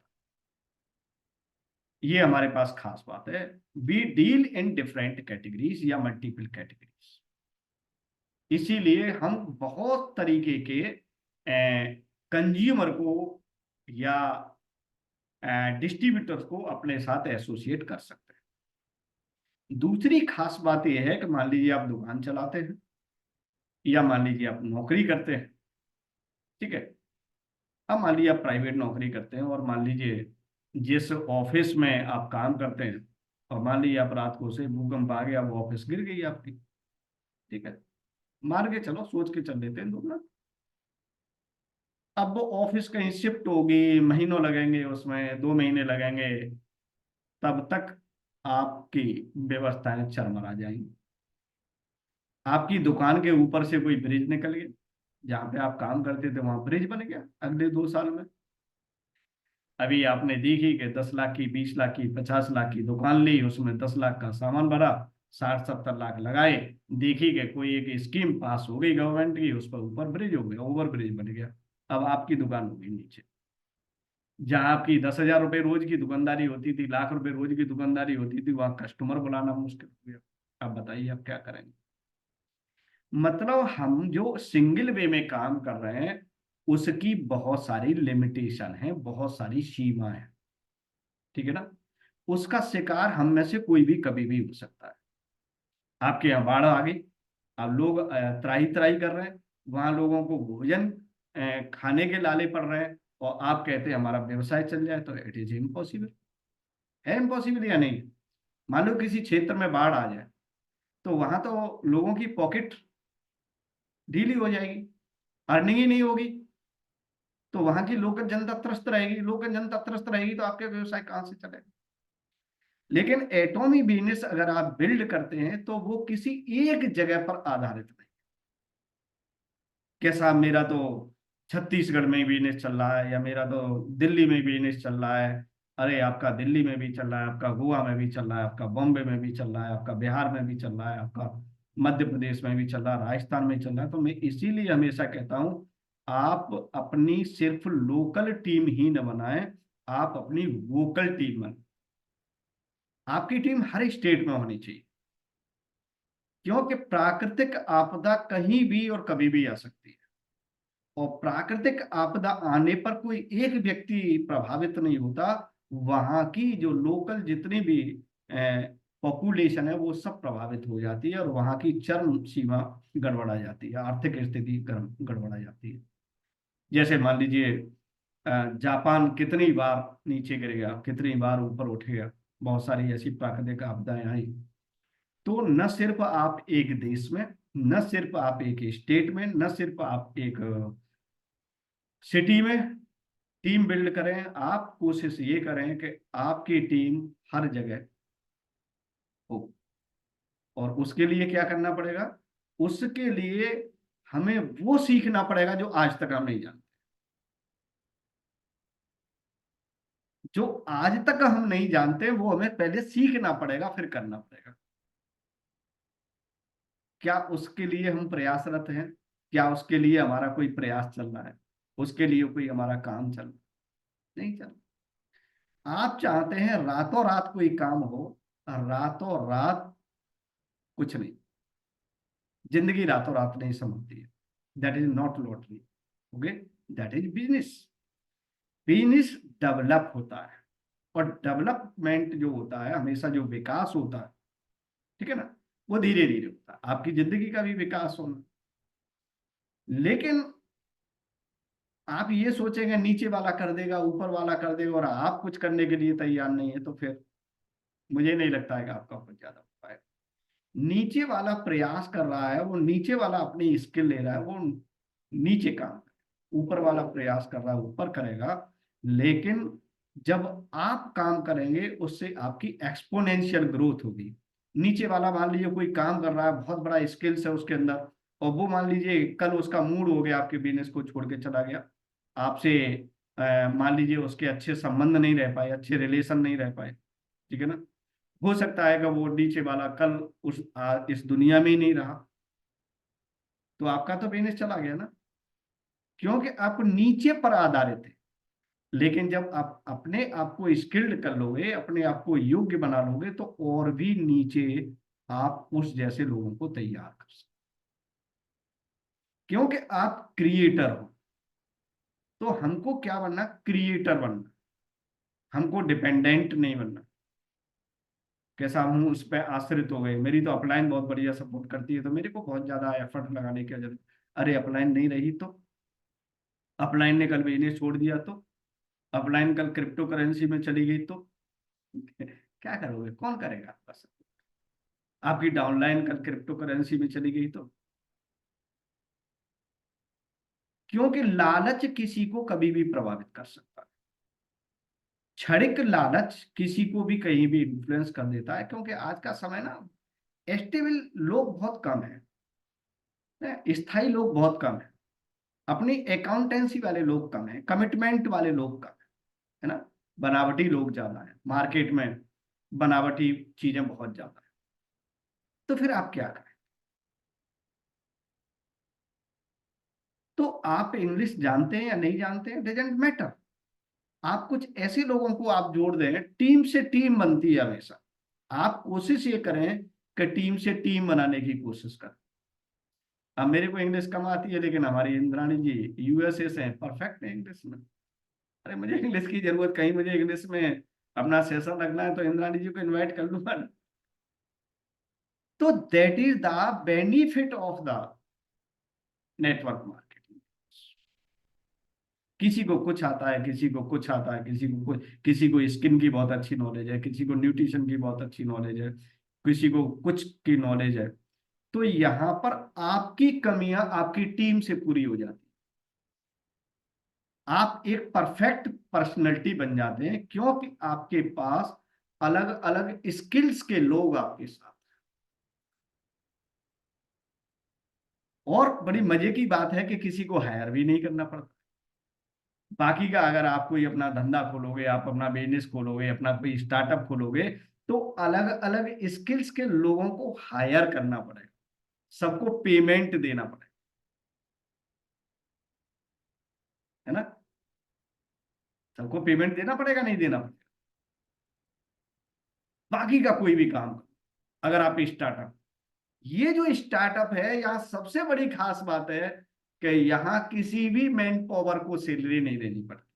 Speaker 2: ये हमारे पास खास बात है। We deal in different categories या मल्टीपल कैटेगरीज। इसीलिए हम बहुत तरीके के कंज्यूमर को या डिस्ट्रीब्यूटर्स को अपने साथ एसोसिएट कर सकते हैं। दूसरी खास बात यह है कि मान लीजिए आप दुकान चलाते हैं या मान लीजिए आप नौकरी करते हैं, ठीक है। अब मान लीजिए आप प्राइवेट नौकरी करते हैं और मान लीजिए जिस ऑफिस में आप काम करते हैं, और मान लीजिए आप रात को से भूकंप आ गया, वो ऑफिस गिर गई आपकी, ठीक है। मान के चलो, सोच के चल देते हैं दोनों। अब वो ऑफिस कहीं शिफ्ट होगी, महीनों लगेंगे, उसमें 2 महीने लगेंगे, तब तक आपकी व्यवस्थाएं चरमरा जाएंगी। आपकी दुकान के ऊपर से कोई ब्रिज निकल गया, जहां पे आप काम करते थे वहां ब्रिज बन गया अगले 2 साल में। अभी आपने देखी कि 10 लाख की, 20 लाख की, 50 लाख की दुकान ली, उसमें 10 लाख का सामान भरा, 60-70 लाख लगाए, देखी कि कोई एक स्कीम पास हो गई गवर्नमेंट की, उस पर ऊपर ब्रिज हो गया, ओवर ब्रिज बन गया। अब आपकी दुकान होगी नीचे। जहां आपकी 10,000 रुपये रोज की दुकानदारी होती थी, लाख रुपए रोज की दुकानदारी होती थी, वहां कस्टमर बुलाना मुश्किल हो गया। अब बताइए आप क्या करेंगे। मतलब हम जो सिंगल वे में काम कर रहे हैं उसकी बहुत सारी लिमिटेशन है, बहुत सारी सीमा है, ठीक है ना। उसका शिकार हम में से कोई भी कभी भी हो सकता है। आपके यहाँ बाढ़ आ गई, अब लोग त्राही त्राही कर रहे हैं, वहां लोगों को भोजन खाने के लाले पड़ रहे हैं, और आप कहते हैं हमारा व्यवसाय चल जाए, तो इट इज इम्पॉसिबल। है इम्पॉसिबल या नहीं? मान लो किसी क्षेत्र में बाढ़ आ जाए तो वहां तो लोगों की पॉकेट ढीली हो जाएगी, अर्निंग ही नहीं होगी, तो वहां की लोकल जनता त्रस्त रहेगी। लोकल जनता त्रस्त रहेगी तो आपके व्यवसाय कहां से चलेगा। लेकिन एटॉमी बिजनेस अगर आप बिल्ड करते हैं तो वो किसी एक जगह पर आधारित नहीं। कैसा, मेरा तो छत्तीसगढ़ में बिजनेस चल रहा है, या मेरा तो दिल्ली में बिजनेस चल रहा है। अरे आपका दिल्ली में भी चल रहा है, आपका गोवा में भी चल रहा है, आपका बॉम्बे में भी चल रहा है, आपका बिहार में भी चल रहा है, आपका मध्य प्रदेश में भी चल रहा है, राजस्थान में चल रहा है। तो मैं इसीलिए हमेशा कहता हूं आप अपनी सिर्फ लोकल टीम ही न बनाएं, आप अपनी वोकल टीम बनाएं। आपकी टीम हर स्टेट में होनी चाहिए, क्योंकि प्राकृतिक आपदा कहीं भी और कभी भी आ सकती है। और प्राकृतिक आपदा आने पर कोई एक व्यक्ति प्रभावित नहीं होता, वहां की जो लोकल जितनी भी पॉपुलेशन है वो सब प्रभावित हो जाती है, और वहां की चरम सीमा गड़बड़ा जाती है, आर्थिक स्थिति गड़बड़ा जाती है। जैसे मान लीजिए जापान कितनी बार नीचे गिर गया, कितनी बार ऊपर उठ गया, बहुत सारी ऐसी प्राकृतिक आपदाएं आई। तो न सिर्फ आप एक देश में, न सिर्फ आप एक स्टेट में, न सिर्फ आप एक सिटी में टीम बिल्ड करें, आप कोशिश ये करें कि आपकी टीम हर जगह हो। और उसके लिए क्या करना पड़ेगा? उसके लिए हमें वो सीखना पड़ेगा जो आज तक हम नहीं जानते। जो आज तक हम नहीं जानते वो हमें पहले सीखना पड़ेगा, फिर करना पड़ेगा। क्या उसके लिए हम प्रयासरत हैं? क्या उसके लिए हमारा कोई प्रयास चल रहा है? उसके लिए कोई हमारा काम चल रहा है? नहीं चल रहा। आप चाहते हैं रातों रात कोई काम हो, रातों रात कुछ नहीं। जिंदगी रातों रात नहीं समझती है। That is not lottery. Okay, that is business. Business develop होता है, और डेवलपमेंट जो होता है, हमेशा जो विकास होता है, ठीक है ना, वो धीरे धीरे होता है। आपकी जिंदगी का भी विकास होना। लेकिन आप ये सोचेंगे नीचे वाला कर देगा, ऊपर वाला कर देगा, और आप कुछ करने के लिए तैयार नहीं है, तो फिर मुझे नहीं लगता है कि आपका कुछ ज्यादा हो पाएगा। नीचे वाला प्रयास कर रहा है, वो नीचे वाला अपनी स्किल ले रहा है, वो नीचे काम, ऊपर वाला प्रयास कर रहा है, ऊपर करेगा। लेकिन जब आप काम करेंगे, उससे आपकी एक्सपोनेंशियल ग्रोथ होगी। नीचे वाला मान लीजिए कोई काम कर रहा है, बहुत बड़ा स्किल्स है उसके अंदर, और वो मान लीजिए कल उसका मूड हो गया, आपके बिजनेस को छोड़ के चला गया आपसे, मान लीजिए उसके अच्छे संबंध नहीं रह पाए, अच्छे रिलेशन नहीं रह पाए, ठीक है ना, हो सकता है कि वो नीचे वाला कल इस दुनिया में ही नहीं रहा, तो आपका तो बिजनेस चला गया ना, क्योंकि आप नीचे पर आधारित थे। लेकिन जब आप अपने आप को स्किल्ड कर लोगे, अपने आप को योग्य बना लोगे, तो और भी नीचे आप उस जैसे लोगों को तैयार कर सकते, क्योंकि आप क्रिएटर हो। तो हमको क्या बनना? क्रिएटर बनना। हमको डिपेंडेंट नहीं बनना। कैसा हूं उस पर आश्रित हो गए, मेरी तो अपलाइन बहुत बढ़िया सपोर्ट करती है, तो मेरे को बहुत ज्यादा एफर्ट लगाने की जरूरत। अरे अपलाइन नहीं रही तो? अपलाइन ने कल बिजनेस छोड़ दिया तो? अपलाइन कल क्रिप्टो करेंसी में चली गई तो? क्या करोगे? कौन करेगा आपका सब? आपकी डाउनलाइन कल क्रिप्टो करेंसी में चली गई तो? क्योंकि लालच किसी को कभी भी प्रभावित कर सकता है। क्षणिक लालच किसी को भी कहीं भी इन्फ्लुएंस कर देता है, क्योंकि आज का समय ना, स्टेबल लोग बहुत कम है, स्थायी लोग बहुत कम है, अपनी अकाउंटेंसी वाले लोग कम है, कमिटमेंट वाले लोग कम है ना, बनावटी लोग ज्यादा है मार्केट में, बनावटी चीजें बहुत ज्यादा है। तो फिर आप क्या करें? तो आप इंग्लिश जानते हैं या नहीं जानते हैं, डजेंट मैटर। आप कुछ ऐसे लोगों को आप जोड़ दें, टीम से टीम बनती है हमेशा। आप कोशिश ये करें कि टीम से टीम बनाने की कोशिश करें। अब मेरे को इंग्लिश कम आती है, लेकिन हमारी इंद्राणी जी यूएसए से हैं, परफेक्ट है इंग्लिश में। अरे मुझे इंग्लिश की जरूरत, कहीं मुझे इंग्लिश में अपना सेशन लगना है तो इंद्राणी जी को इनवाइट कर लूंगा। तो that is the benefit of the network marketing. किसी को कुछ आता है, किसी को कुछ आता है, किसी को कुछ, किसी को स्किन की बहुत अच्छी नॉलेज है, किसी को न्यूट्रिशन की बहुत अच्छी नॉलेज है, किसी को कुछ की नॉलेज है। तो यहां पर आपकी कमियां आपकी टीम से पूरी हो जाती, आप एक परफेक्ट पर्सनैलिटी बन जाते हैं, क्योंकि आपके पास अलग अलग स्किल्स के लोग आपके साथ। और बड़ी मजे की बात है कि किसी को हायर भी नहीं करना पड़ता। बाकी का अगर आप कोई अपना धंधा खोलोगे, आप अपना बिजनेस खोलोगे, अपना कोई स्टार्टअप खोलोगे, तो अलग अलग स्किल्स के लोगों को हायर करना पड़ेगा, सबको पेमेंट देना पड़ेगा, है ना। सबको पेमेंट देना पड़ेगा, नहीं देना पड़ेगा? बाकी का कोई भी काम करो, अगर आप स्टार्टअप, ये जो स्टार्टअप है, यहाँ सबसे बड़ी खास बात है कि यहाँ किसी भी मैन पावर को सैलरी नहीं देनी पड़ती।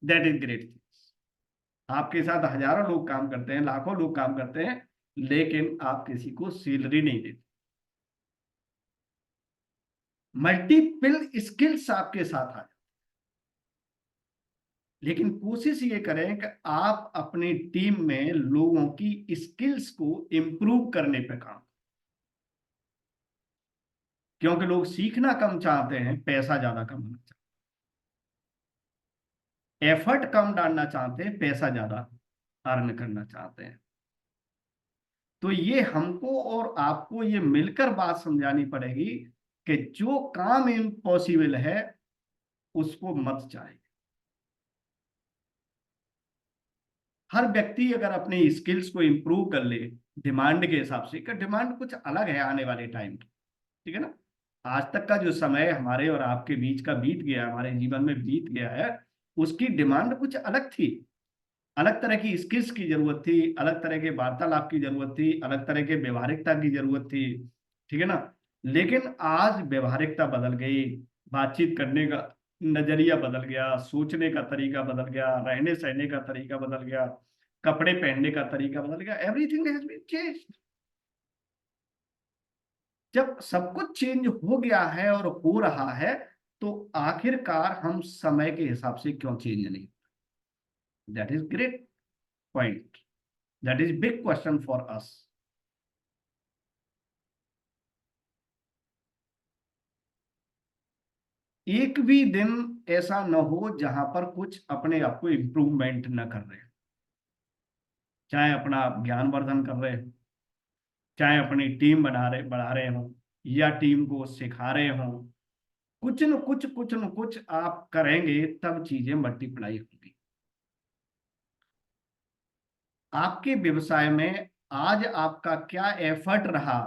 Speaker 2: That is great things. आपके साथ हजारों लोग काम करते हैं, लाखों लोग काम करते हैं, लेकिन आप किसी को सैलरी नहीं देते। मल्टीपल स्किल्स आपके साथ आ जाए, लेकिन कोशिश ये करें कि आप अपनी टीम में लोगों की स्किल्स को इंप्रूव करने पे काम, क्योंकि लोग सीखना कम चाहते हैं, पैसा ज्यादा कमाना चाहते हैं, एफर्ट कम डालना चाहते हैं, पैसा ज्यादा अर्न करना चाहते हैं। तो ये हमको और आपको ये मिलकर बात समझानी पड़ेगी कि जो काम इम्पॉसिबल है उसको मत चाहे। हर व्यक्ति अगर अपने स्किल्स को इंप्रूव कर ले डिमांड के हिसाब से, कि डिमांड कुछ अलग है आने वाले टाइम की, ठीक है ना। आज तक का जो समय हमारे और आपके बीच का बीत गया, हमारे जीवन में बीत गया है, उसकी डिमांड कुछ अलग थी। अलग तरह की स्किल्स की जरूरत थी, अलग तरह के वार्तालाप की जरूरत थी, अलग तरह के व्यवहारिकता की जरूरत थी, ठीक है ना। लेकिन आज व्यवहारिकता बदल गई, बातचीत करने का नजरिया बदल गया, सोचने का तरीका बदल गया, रहने सहने का तरीका बदल गया, कपड़े पहनने का तरीका बदल गया। Everything has been changed. जब सब कुछ चेंज हो गया है और हो रहा है, तो आखिरकार हम समय के हिसाब से क्यों चेंज नहीं? That is great point, that is big question for us. एक भी दिन ऐसा न हो जहां पर कुछ अपने आप को इंप्रूवमेंट न कर रहे, चाहे अपना ज्ञानवर्धन कर रहे, चाहे अपनी टीम बढ़ा रहे हो, या टीम को सिखा रहे हो, कुछ न कुछ आप करेंगे तब चीजें मल्टीप्लाई होंगी। आपके व्यवसाय में आज आपका क्या एफर्ट रहा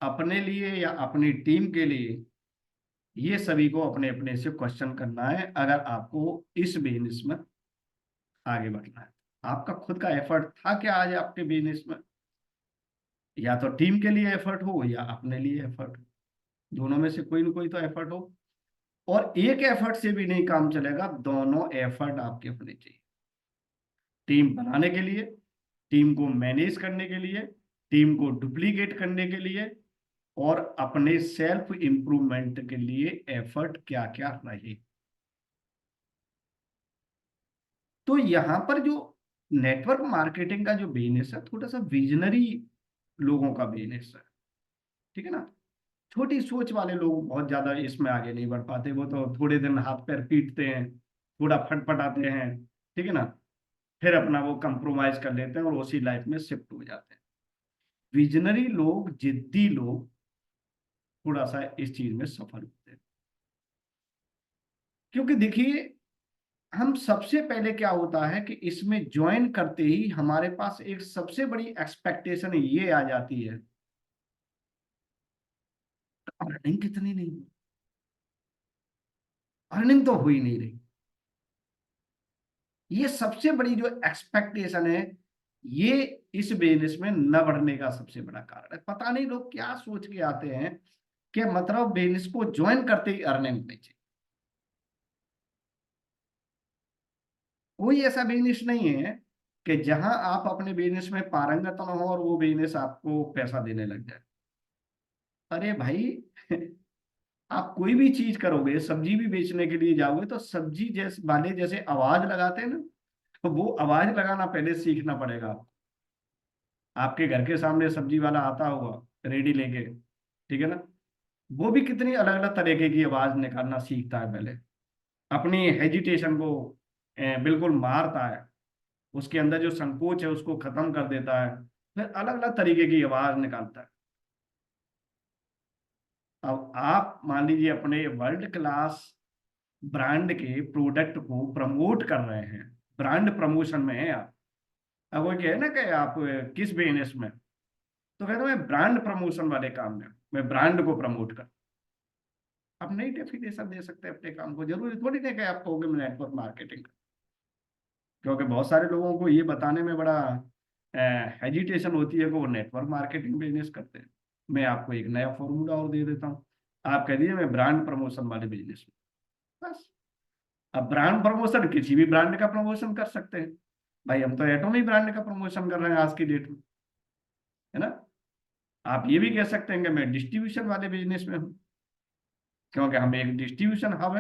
Speaker 2: अपने लिए या अपनी टीम के लिए, ये सभी को अपने अपने से क्वेश्चन करना है अगर आपको इस बिजनेस में आगे बढ़ना है। आपका खुद का एफर्ट था क्या आज आपके बिजनेस में? या तो टीम के लिए एफर्ट हो या अपने लिए एफर्ट हो, दोनों में से कोई ना कोई तो एफर्ट हो। और एक एफर्ट से भी नहीं काम चलेगा, दोनों एफर्ट आपके अपने चाहिए। टीम बनाने के लिए, टीम को मैनेज करने के लिए, टीम को डुप्लीकेट करने के लिए, और अपने सेल्फ इंप्रूवमेंट के लिए एफर्ट क्या क्या रहे। तो यहां पर जो नेटवर्क मार्केटिंग का जो बिजनेस है, थोड़ा सा विजनरी लोगों का बिजनेस है, ठीक है ना। छोटी सोच वाले लोग बहुत ज्यादा इसमें आगे नहीं बढ़ पाते, वो तो थोड़े दिन हाथ पैर पीटते हैं, थोड़ा फटफटाते हैं, ठीक है ना, फिर अपना वो कंप्रोमाइज कर लेते हैं और उसी लाइफ में शिफ्ट हो जाते हैं। विजनरी लोग, जिद्दी लोग थोड़ा सा इस चीज में सफल होते हैं। क्योंकि देखिए, हम सबसे पहले क्या होता है कि इसमें ज्वाइन करते ही हमारे पास एक सबसे बड़ी एक्सपेक्टेशन ये आ जाती है, अर्निंग कितनी नहीं, अर्निंग तो हो ही नहीं रही। ये सबसे बड़ी जो एक्सपेक्टेशन है, ये इस बिजनेस में न बढ़ने का सबसे बड़ा कारण है। पता नहीं लोग क्या सोच के आते हैं कि मतलब बिजनेस को ज्वाइन करते ही अर्निंग होनी चाहिए। कोई ऐसा बिजनेस नहीं है कि जहां आप अपने बिजनेस में पारंगत न हो और वो बिजनेस आपको पैसा देने लग जाए। अरे भाई आप कोई भी चीज करोगे, सब्जी भी बेचने के लिए जाओगे तो सब्जी जैसे वाले जैसे आवाज लगाते हैं ना, तो वो आवाज लगाना पहले सीखना पड़ेगा आपको। आपके घर के सामने सब्जी वाला आता होगा रेडी लेके, ठीक है ना, वो भी कितनी अलग अलग तरीके की आवाज निकालना सीखता है पहले, अपनी हेजिटेशन को बिल्कुल मारता है, उसके अंदर जो संकोच है उसको खत्म कर देता है, फिर अलग अलग तरीके की आवाज निकालता है। अब आप मान लीजिए अपने वर्ल्ड क्लास ब्रांड के प्रोडक्ट को प्रमोट कर रहे हैं, ब्रांड प्रमोशन में है आप। अब वो क्या है ना कि आप किस बिजनेस में, तो कहते हैं मैं ब्रांड प्रमोशन वाले काम में, मैं ब्रांड को प्रमोट कर। आप नई डेफिनेशन दे सकते हैं अपने काम को, जरूरी थोड़ी नहीं कि आप कहोगे मैं नेटवर्क मार्केटिंग, क्योंकि बहुत सारे लोगों को ये बताने में बड़ा हेजिटेशन होती है कि वो नेटवर्क मार्केटिंग बिजनेस करते हैं। मैं आपको एक नया फॉर्मूला और दे देता हूँ। आप कह दीजिए मैं ब्रांड प्रमोशन वाले बिजनेस में, बस। अब ब्रांड प्रमोशन किसी भी ब्रांड का प्रमोशन कर सकते हैं। भाई हम तो एटॉमिक ब्रांड का प्रमोशन कर रहे हैं आज की डेट में, है ना। आप ये भी कह सकते हैं कि मैं डिस्ट्रीब्यूशन वाले बिजनेस में हूँ, क्योंकि हम एक डिस्ट्रीब्यूशन हब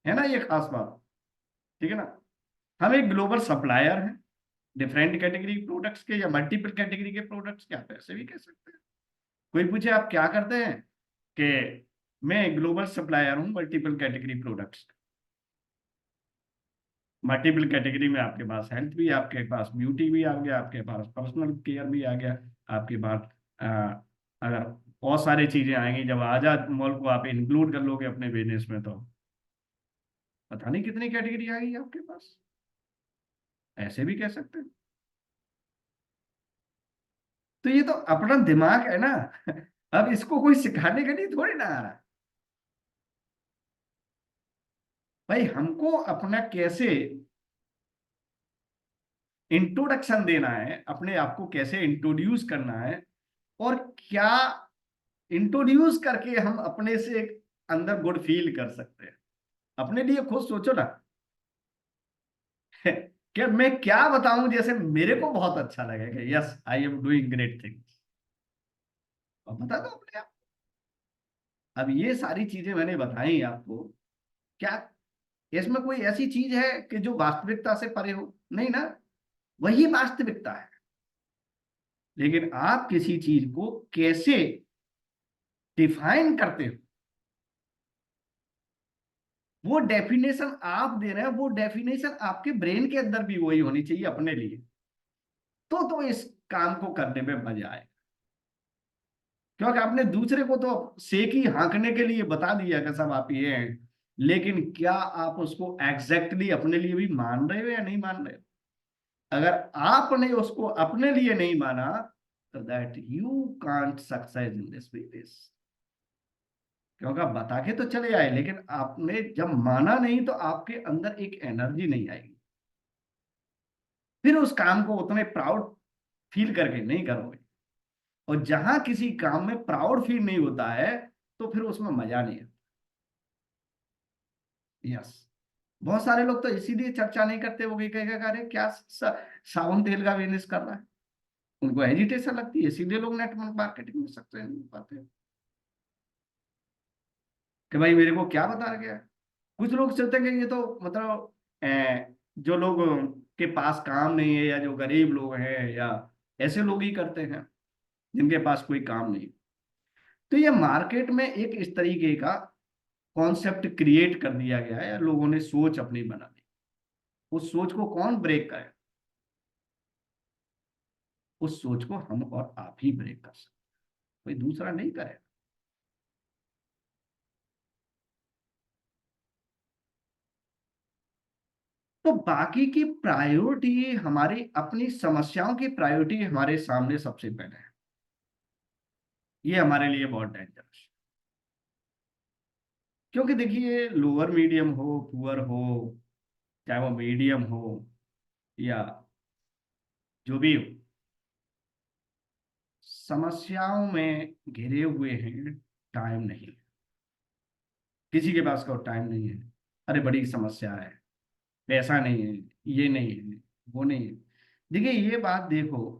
Speaker 2: है ना, ये खास बात। ठीक है ना। हम एक ग्लोबल सप्लायर हैं डिफरेंट कैटेगरी प्रोडक्ट्स के या मल्टीपल कैटेगरी के प्रोडक्ट्स के, आप ऐसे भी कह सकते हैं। कोई पूछे आप क्या करते हैं, कि मैं ग्लोबल सप्लायर हूँ multiple category products. Multiple category में आपके पास हेल्थ भी, आपके पास ब्यूटी भी आ गया, आपके पास पर्सनल केयर भी आ गया, आपके पास अ, अगर बहुत सारी चीजें आएंगी, जब आजाद मॉल को आप इंक्लूड कर लोगे अपने बिजनेस में, तो पता नहीं कितनी कैटेगरी आएगी आपके पास। ऐसे भी कह सकते हैं। तो ये तो अपना दिमाग है ना। अब इसको कोई सिखाने के लिए थोड़ी ना आ रहा। भाई हमको अपना कैसे इंट्रोडक्शन देना है, अपने आप को कैसे इंट्रोड्यूस करना है, और क्या इंट्रोड्यूस करके हम अपने से एक अंदर गुड फील कर सकते हैं। अपने लिए खुद सोचो ना। कि मैं क्या बताऊं जैसे मेरे को बहुत अच्छा लगेगा, yes I am doing great things, और बता दो अपने आप। अब ये सारी चीजें मैंने बताई आपको, क्या इसमें कोई ऐसी चीज है कि जो वास्तविकता से परे हो? नहीं ना, वही वास्तविकता है। लेकिन आप किसी चीज को कैसे डिफाइन करते हो, वो डेफिनेशन आप दे रहे हैं, वो डेफिनेशन आपके ब्रेन के अंदर भी वही होनी चाहिए अपने लिए, तो इस काम को करने में मजा आए। क्योंकि आपने दूसरे को तो सेक ही हाँकने के लिए बता दिया कि सब आप ये हैं, लेकिन क्या आप उसको एग्जैक्टली अपने लिए भी मान रहे हो या नहीं मान रहे हो? अगर आपने उसको अपने लिए नहीं माना, तो that you can't success in this business. क्योंकि आप बता के तो चले आए, लेकिन आपने जब माना नहीं, तो आपके अंदर एक एनर्जी नहीं आएगी, फिर उस काम को उतने प्राउड फील करके नहीं करोगे। और जहां किसी काम में प्राउड फील नहीं होता है, तो फिर उसमें मजा नहीं है। यस। बहुत सारे लोग तो इसीलिए चर्चा नहीं करते, वो कहेगा अरे क्या साबुन तेल का बिजनेस कर रहा है। उनको हेजिटेशन लगती है, इसीलिए लोग नेटवर्क मार्केटिंग में सक्सेस नहीं पाते हैं। कि भाई मेरे को क्या बता गया। कुछ लोग सोचते हैं कि ये तो मतलब जो लोग के पास काम नहीं है, या जो गरीब लोग हैं, या ऐसे लोग ही करते हैं जिनके पास कोई काम नहीं। तो ये मार्केट में एक इस तरीके का कॉन्सेप्ट क्रिएट कर दिया गया है, लोगों ने सोच अपनी बना ली। उस सोच को कौन ब्रेक करे? उस सोच को हम और आप ही ब्रेक कर सकते, कोई दूसरा नहीं करे। तो बाकी की प्रायोरिटी, हमारी अपनी समस्याओं की प्रायोरिटी हमारे सामने सबसे पहले है। ये हमारे लिए बहुत डेंजरस। क्योंकि देखिए, लोअर मीडियम हो, पुअर हो, चाहे वो मीडियम हो या जो भी हो, समस्याओं में घिरे हुए हैं। टाइम नहीं, किसी के पास का टाइम नहीं है। अरे बड़ी समस्या है, पैसा नहीं है, ये नहीं है, वो नहीं है। देखिए ये बात देखो,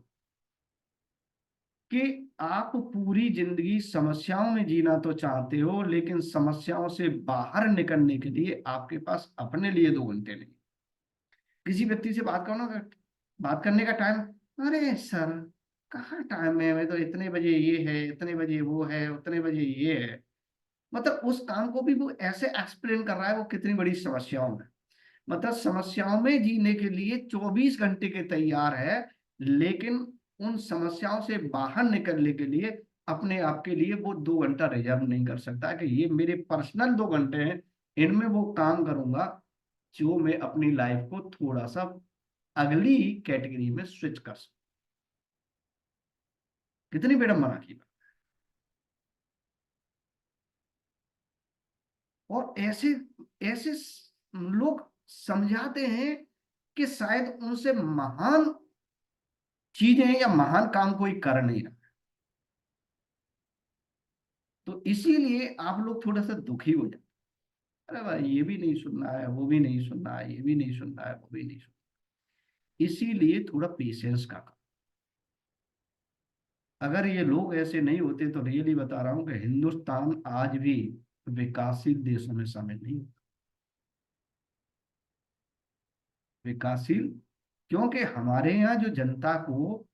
Speaker 2: कि आप पूरी जिंदगी समस्याओं में जीना तो चाहते हो, लेकिन समस्याओं से बाहर निकलने के लिए आपके पास अपने लिए 2 घंटे नहीं। किसी व्यक्ति से बात करना, बात करने का टाइम, अरे सर कहाँ टाइम है, मैं तो इतने बजे ये है, इतने बजे वो है, उतने बजे ये है। मतलब उस काम को भी वो ऐसे एक्सप्लेन कर रहा है, वो कितनी बड़ी समस्याओं में, मतलब समस्याओं में जीने के लिए 24 घंटे के तैयार है, लेकिन उन समस्याओं से बाहर निकलने के लिए अपने आप के लिए वो 2 घंटा रिजर्व नहीं कर सकता कि ये मेरे पर्सनल 2 घंटे हैं, इनमें वो काम करूंगा जो मैं अपनी लाइफ को थोड़ा सा अगली कैटेगरी में स्विच कर सकूं। कितनी विडंबना की बात। और ऐसे ऐसे लोग समझाते हैं कि शायद उनसे महान चीजें या महान काम कोई कर नहीं रहा। तो इसीलिए आप लोग थोड़ा सा दुखी हो जाते, अरे भाई ये भी नहीं सुनना है, वो भी नहीं सुनना है, ये भी नहीं सुनना है, वो भी नहीं सुनना। इसीलिए थोड़ा पेशेंस का काम। अगर ये लोग ऐसे नहीं होते तो रियली बता रहा हूं कि हिंदुस्तान आज भी विकासशील देशों में शामिल नहीं होता। विकासशील, क्योंकि हमारे यहाँ जो जनता को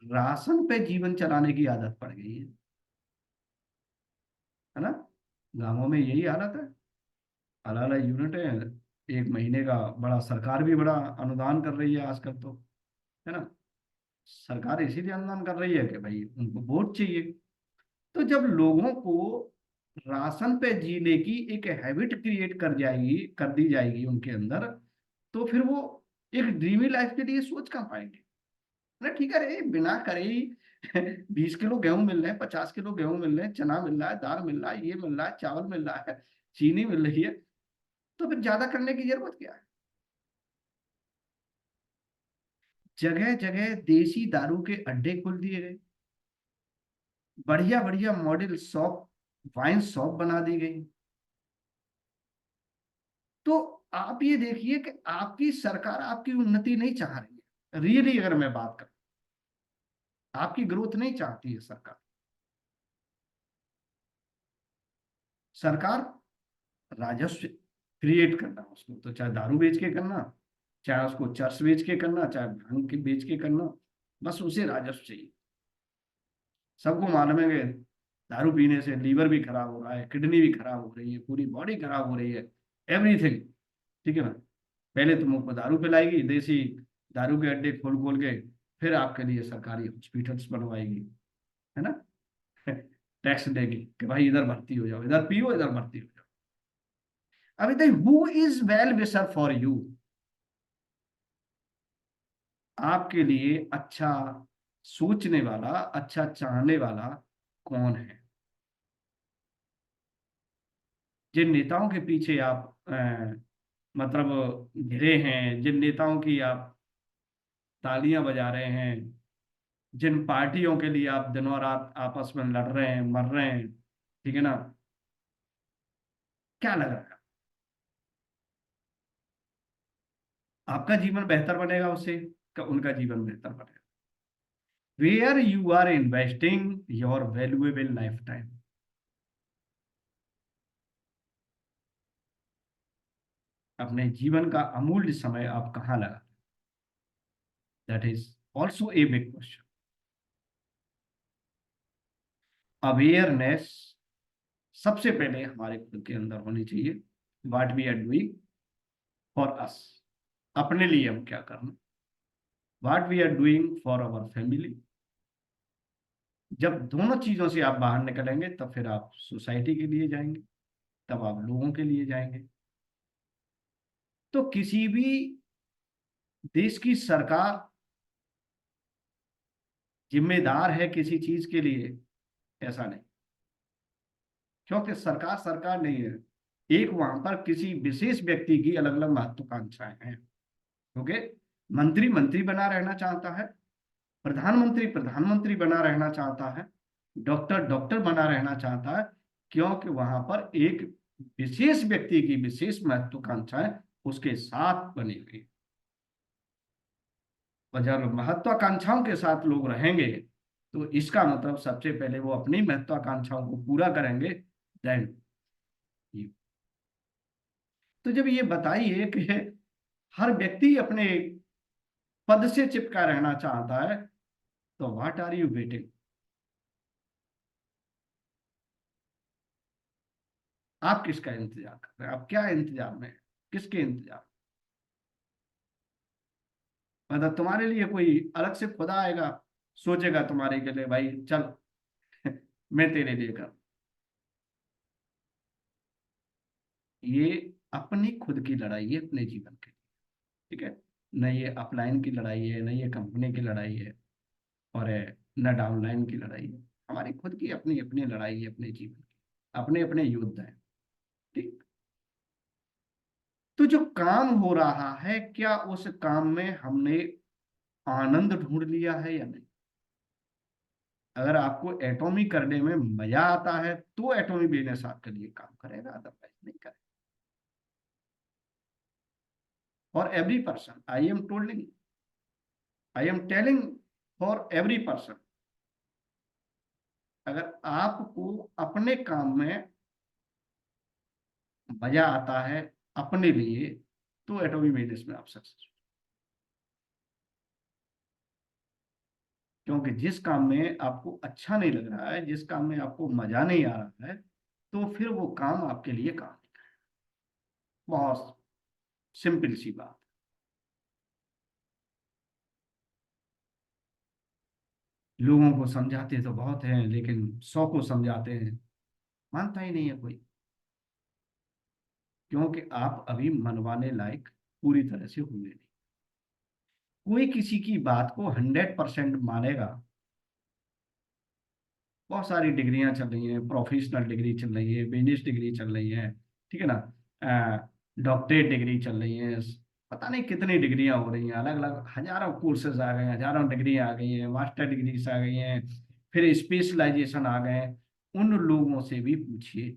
Speaker 2: राशन पे जीवन चलाने की आदत पड़ गई है ना। गांवों में यही हालत है। अलग अलग यूनिट है, एक महीने का बड़ा, सरकार भी बड़ा अनुदान कर रही है आजकल तो, है ना। सरकार इसीलिए अनुदान कर रही है कि भाई उनको वोट चाहिए। तो जब लोगों को राशन पे जीने की एक हैबिट क्रिएट कर दी जाएगी उनके अंदर, तो फिर वो एक ड्रीमी लाइफ के लिए सोच कहाँ पाएंगे। अरे ठीक है रे, बिना करे ही 20 किलो गेहूं मिल रहे हैं, 50 किलो गेहूं मिल रहे हैं, चना मिल रहा है, दाल मिल रहा है, ये मिल रहा है, चावल मिल रहा है, चीनी मिल रही है, तो फिर ज्यादा करने की जरूरत क्या है। जगह जगह देसी दारू के अड्डे खोल दिए गए, बढ़िया बढ़िया मॉडल शॉप, वाइन शॉप बना दी गई। तो आप ये देखिए कि आपकी सरकार आपकी उन्नति नहीं चाह रही है, रियली अगर मैं बात करूं, आपकी ग्रोथ नहीं चाहती है सरकार। सरकार राजस्व क्रिएट करना, उसको तो चाहे दारू बेच के करना, चाहे उसको चर्च बेच के करना, चाहे भांग के बेच के करना, बस उसे राजस्व चाहिए। सबको मालूम है कि दारू पीने से लीवर भी खराब हो रहा है, किडनी भी खराब हो रही है, पूरी बॉडी खराब हो रही है, एवरीथिंग। ठीक है ना। पहले तो मुफ्त में दारू पिलाएगी, देसी दारू के अड्डे खोल खोल के, फिर आपके लिए सरकारी हॉस्पिटल्स बनवाएगी, है ना। टैक्स देगी कि भाई इधर भर्ती हो जाओ, इधर पियो, इधर भर्ती हो जाओ। अभी तक who is well wisher for you, आपके लिए अच्छा सोचने वाला, अच्छा चाहने वाला कौन है। जिन नेताओं के पीछे आप मतलब घिरे हैं, जिन नेताओं की आप तालियां बजा रहे हैं, जिन पार्टियों के लिए आप दिनों रात आपस में लड़ रहे हैं, मर रहे हैं, ठीक है ना, क्या लग रहा है आपका जीवन बेहतर बनेगा उससे, का उनका जीवन बेहतर बनेगा। Where you are investing your valuable life time, अपने जीवन का अमूल्य समय आप कहाँ लगा, that is also a big question. Awareness सबसे पहले हमारे खुद के अंदर होनी चाहिए। What we are doing for us, अपने लिए हम क्या करना, what we are doing for our family. जब दोनों चीजों से आप बाहर निकलेंगे तब फिर आप सोसाइटी के लिए जाएंगे, तब आप लोगों के लिए जाएंगे। तो किसी भी देश की सरकार जिम्मेदार है किसी चीज के लिए, ऐसा नहीं। क्योंकि सरकार सरकार नहीं है, एक वहां पर किसी विशेष व्यक्ति की अलग अलग महत्वाकांक्षाएं हैं। क्योंकि मंत्री मंत्री बना रहना चाहता है, प्रधानमंत्री प्रधानमंत्री बना रहना चाहता है, डॉक्टर डॉक्टर बना रहना चाहता है, क्योंकि वहां पर एक विशेष व्यक्ति की विशेष महत्वाकांक्षाएं उसके साथ बनी हुई। और जब महत्वाकांक्षाओं के साथ लोग रहेंगे तो इसका मतलब सबसे पहले वो अपनी महत्वाकांक्षाओं को पूरा करेंगे, देन। तो जब ये बताइए कि हर व्यक्ति अपने पद से चिपका रहना चाहता है, तो व्हाट आर यू वेटिंग। आप किसका इंतजार कर रहे हैं, आप क्या इंतजार में हैं? किसके इंतजार, मतलब तुम्हारे लिए कोई अलग से खुदा आएगा, सोचेगा तुम्हारे के लिए भाई चल मैं तेरे लिए कर। ये अपनी खुद की लड़ाई है अपने जीवन की, ठीक है। न ये अपलाइन की लड़ाई है, न ये कंपनी की लड़ाई है, और न डाउनलाइन की लड़ाई है। हमारी खुद की अपनी अपनी लड़ाई है अपने जीवन की, अपने अपने युद्ध है, ठीक। तो जो काम हो रहा है, क्या उस काम में हमने आनंद ढूंढ लिया है या नहीं। अगर आपको एटॉमी करने में मजा आता है तो एटॉमी बिजनेस आपके लिए काम करेगा, अदरवाइज नहीं करेगा। For every person I am tolding, I am telling, for every person, अगर आपको अपने काम में मजा आता है अपने लिए तो एटॉमी बिजनेस में आप सक्सेस। क्योंकि जिस काम में आपको अच्छा नहीं लग रहा है, जिस काम में आपको मजा नहीं आ रहा है, तो फिर वो काम आपके लिए काम नहीं करेगा। बहुत सिंपल सी बात। लोगों को समझाते तो बहुत हैं, लेकिन 100 को समझाते हैं, मानता ही नहीं है कोई। क्योंकि आप अभी मनवाने लायक पूरी तरह से हुए नहीं। कोई किसी की बात को 100% मानेगा। बहुत सारी डिग्रियां चल रही हैं, प्रोफेशनल डिग्री चल रही है, बिजनेस डिग्री चल रही है, ठीक है ना, डॉक्टरेट डिग्री चल रही है, पता नहीं कितनी डिग्रियां हो रही हैं, अलग अलग हजारों कोर्सेज आ गए हैं, हजारों डिग्री आ गई हैं, मास्टर डिग्रीज आ गई हैं, फिर स्पेशलाइजेशन आ गए हैं। उन लोगों से भी पूछिए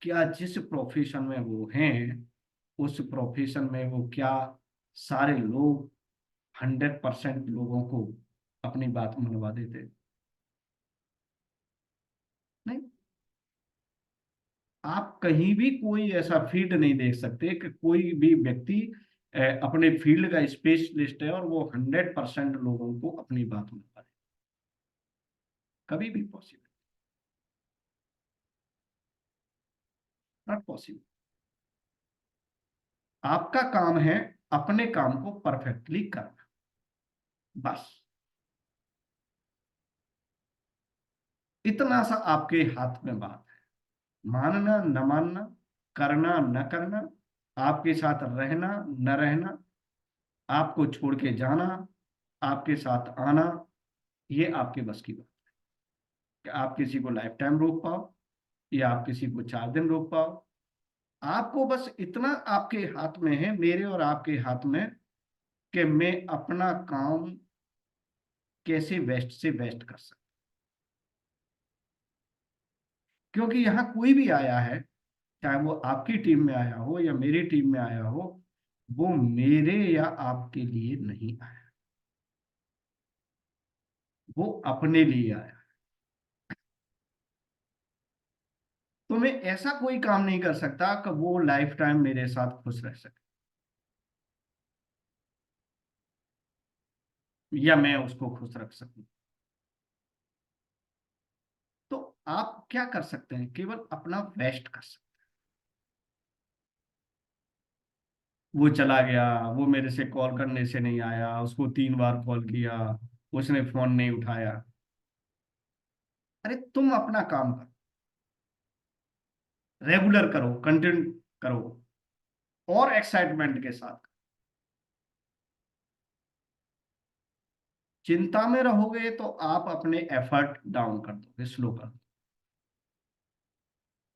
Speaker 2: क्या जिस प्रोफेशन में वो हैं उस प्रोफेशन में वो क्या सारे लोग 100% लोगों को अपनी बात मनवा देते? नहीं। आप कहीं भी कोई ऐसा फील्ड नहीं देख सकते कि कोई भी व्यक्ति अपने फील्ड का स्पेशलिस्ट है और वो 100% लोगों को अपनी बात मनवा दे। कभी भी पॉसिबल नॉट पॉसिबल। आपका काम है अपने काम को परफेक्टली करना, बस इतना सा आपके हाथ में बात है। मानना न मानना, करना न करना, आपके साथ रहना न रहना, आपको छोड़ के जाना, आपके साथ आना, ये आपके बस की बात है। कि आप किसी को लाइफ टाइम रोक पाओ या आप किसी को 4 दिन रोक पाओ, आपको बस इतना आपके हाथ में है, मेरे और आपके हाथ में, कि मैं अपना काम कैसे बेस्ट से बेस्ट कर सकता। क्योंकि यहाँ कोई भी आया है, चाहे वो आपकी टीम में आया हो या मेरी टीम में आया हो, वो मेरे या आपके लिए नहीं आया, वो अपने लिए आया। तो मैं ऐसा कोई काम नहीं कर सकता कि वो लाइफ टाइम मेरे साथ खुश रह सके या मैं उसको खुश रख सकूं। तो आप क्या कर सकते हैं? केवल अपना बेस्ट कर सकते हैं। वो चला गया, वो मेरे से कॉल करने से नहीं आया, उसको 3 बार कॉल किया, उसने फोन नहीं उठाया। अरे तुम अपना काम करो, रेगुलर करो, कंटिन्यू करो और एक्साइटमेंट के साथ। चिंता में रहोगे तो आप अपने एफर्ट डाउन कर दोगे, स्लो कर दो,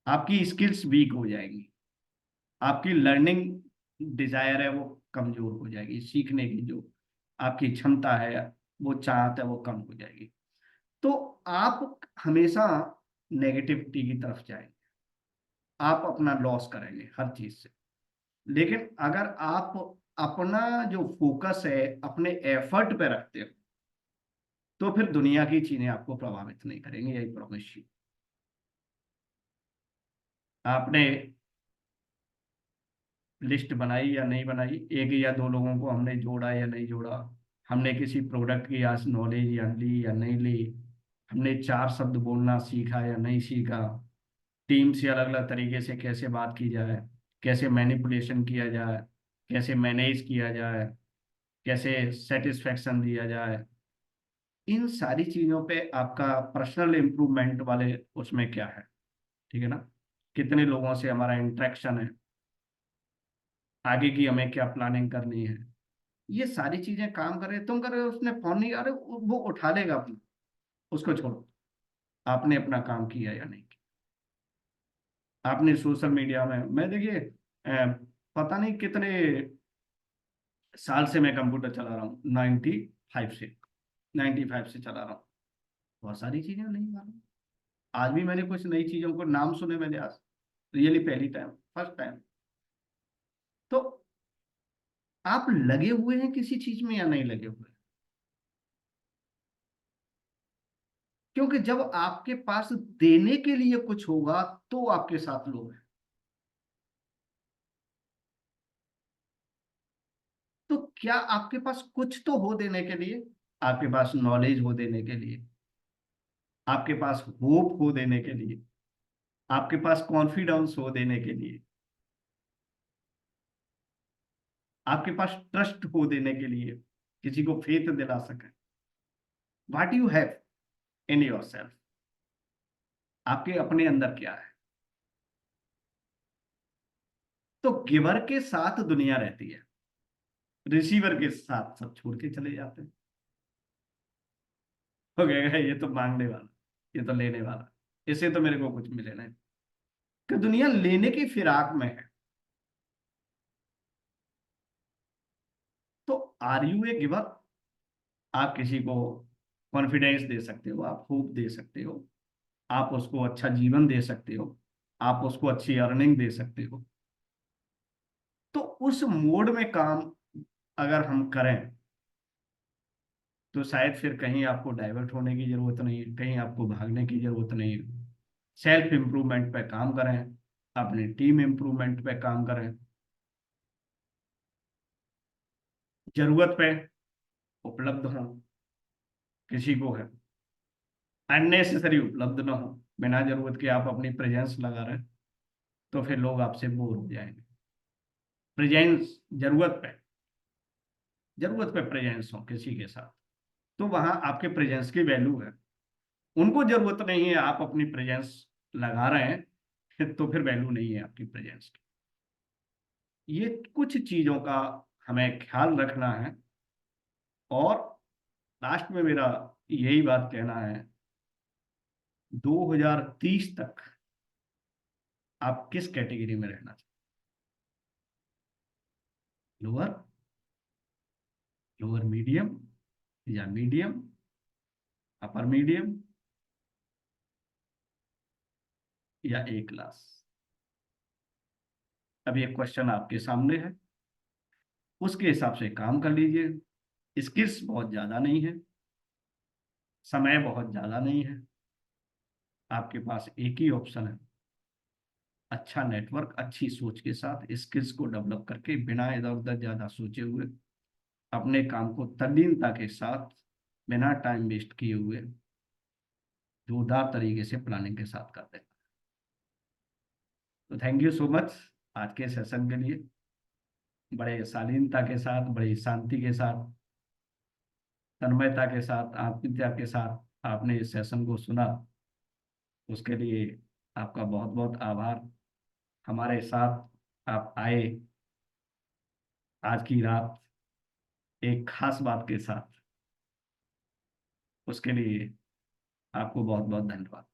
Speaker 2: आपकी स्किल्स वीक हो जाएंगी, आपकी लर्निंग डिजायर है वो कमजोर हो जाएगी, सीखने की जो आपकी क्षमता है, वो चाहत है, वो कम हो जाएगी। तो आप हमेशा नेगेटिविटी की तरफ जाएंगे, आप अपना लॉस करेंगे हर चीज से। लेकिन अगर आप अपना जो फोकस है अपने एफर्ट पे रखते हो, तो फिर दुनिया की चीजें आपको प्रभावित नहीं करेंगी, यही प्रॉमिस। आपने लिस्ट बनाई या नहीं बनाई, 1 या 2 लोगों को हमने जोड़ा या नहीं जोड़ा, हमने किसी प्रोडक्ट की आज नॉलेज या ली या नहीं ली, हमने 4 शब्द बोलना सीखा या नहीं सीखा, टीम से अलग अलग तरीके से कैसे बात की जाए, कैसे मैनिपुलेशन किया जाए, कैसे मैनेज किया जाए, कैसे सेटिस्फेक्शन दिया जाए, इन सारी चीजों पे आपका पर्सनल इम्प्रूवमेंट वाले उसमें क्या है, ठीक है ना, कितने लोगों से हमारा इंटरेक्शन है, आगे की हमें क्या प्लानिंग करनी है, ये सारी चीजें काम कर रहे, तुम कर रहे हो, उसने फोन नहीं, अरे वो उठा लेगा अपना, उसको छोड़ो। आपने अपना काम किया या नहीं किया? आपने सोशल मीडिया में, मैं देखिए पता नहीं कितने साल से मैं कंप्यूटर चला रहा हूँ, 95 से 95 से चला रहा हूँ। बहुत सारी चीजें नहीं मालूम। आज भी मैंने कुछ नई चीजों को नाम सुने, मैंने आज रियली पहली टाइम, फर्स्ट टाइम। तो आप लगे हुए हैं किसी चीज में या नहीं लगे हुए? क्योंकि जब आपके पास देने के लिए कुछ होगा तो आपके साथ लोग हैं। तो क्या आपके पास कुछ तो हो देने के लिए? आपके पास नॉलेज हो देने के लिए, आपके पास होप हो देने के लिए, आपके पास कॉन्फिडेंस हो देने के लिए, आपके पास ट्रस्ट हो देने के लिए, किसी को फेथ दिला सके। What you have in your self, आपके अपने अंदर क्या है? तो गिवर के साथ दुनिया रहती है, रिसीवर के साथ सब छोड़ के चले जाते हैं। हो गया ये तो मांगने वाला, ये तो लेने वाला, इसे तो मेरे को कुछ मिले नहीं। कि दुनिया लेने की फिराक में है। तो आर यू ए गिवर? आप किसी को कॉन्फिडेंस दे सकते हो, आप होप दे सकते हो, आप उसको अच्छा जीवन दे सकते हो, आप उसको अच्छी अर्निंग दे सकते हो। तो उस मोड में काम अगर हम करें तो शायद फिर कहीं आपको डाइवर्ट होने की जरूरत नहीं है, कहीं आपको भागने की जरूरत नहीं है। सेल्फ इम्प्रूवमेंट पे काम करें, अपनी टीम इम्प्रूवमेंट पे काम करें, जरूरत पे उपलब्ध हों, किसी को है अननेसेसरी उपलब्ध ना हो, बिना जरूरत के आप अपनी प्रेजेंस लगा रहे हैं तो फिर लोग आपसे बोर हो जाएंगे। प्रेजेंस, जरूरत पे प्रेजेंस हो किसी के साथ, तो वहां आपके प्रेजेंस की वैल्यू है। उनको जरूरत नहीं है, आप अपनी प्रेजेंस लगा रहे हैं तो फिर वैल्यू नहीं है आपकी प्रेजेंस की। ये कुछ चीजों का हमें ख्याल रखना है। और लास्ट में मेरा यही बात कहना है, 2030 तक आप किस कैटेगरी में रहना चाहते? लोअर, लोअर मीडियम, या मीडियम, अपर मीडियम, या ए क्लास? अब ये क्वेश्चन आपके सामने है, उसके हिसाब से काम कर लीजिए। स्किल्स बहुत ज्यादा नहीं है, समय बहुत ज्यादा नहीं है, आपके पास एक ही ऑप्शन है, अच्छा नेटवर्क, अच्छी सोच के साथ स्किल्स को डेवलप करके बिना इधर उधर ज्यादा सोचे हुए अपने काम को तल्लीनता के साथ, बिना टाइम वेस्ट किए हुए जोरदार तरीके से प्लानिंग के साथ करते हैं। तो थैंक यू सो मच आज के सेशन के लिए। बड़े शालीनता के साथ, बड़ी शांति के साथ, तन्मयता के साथ, आत्मीयता के साथ आपने इस सेशन को सुना, उसके लिए आपका बहुत बहुत आभार। हमारे साथ आप आए आज की रात एक खास बात के साथ, उसके लिए आपको बहुत बहुत धन्यवाद।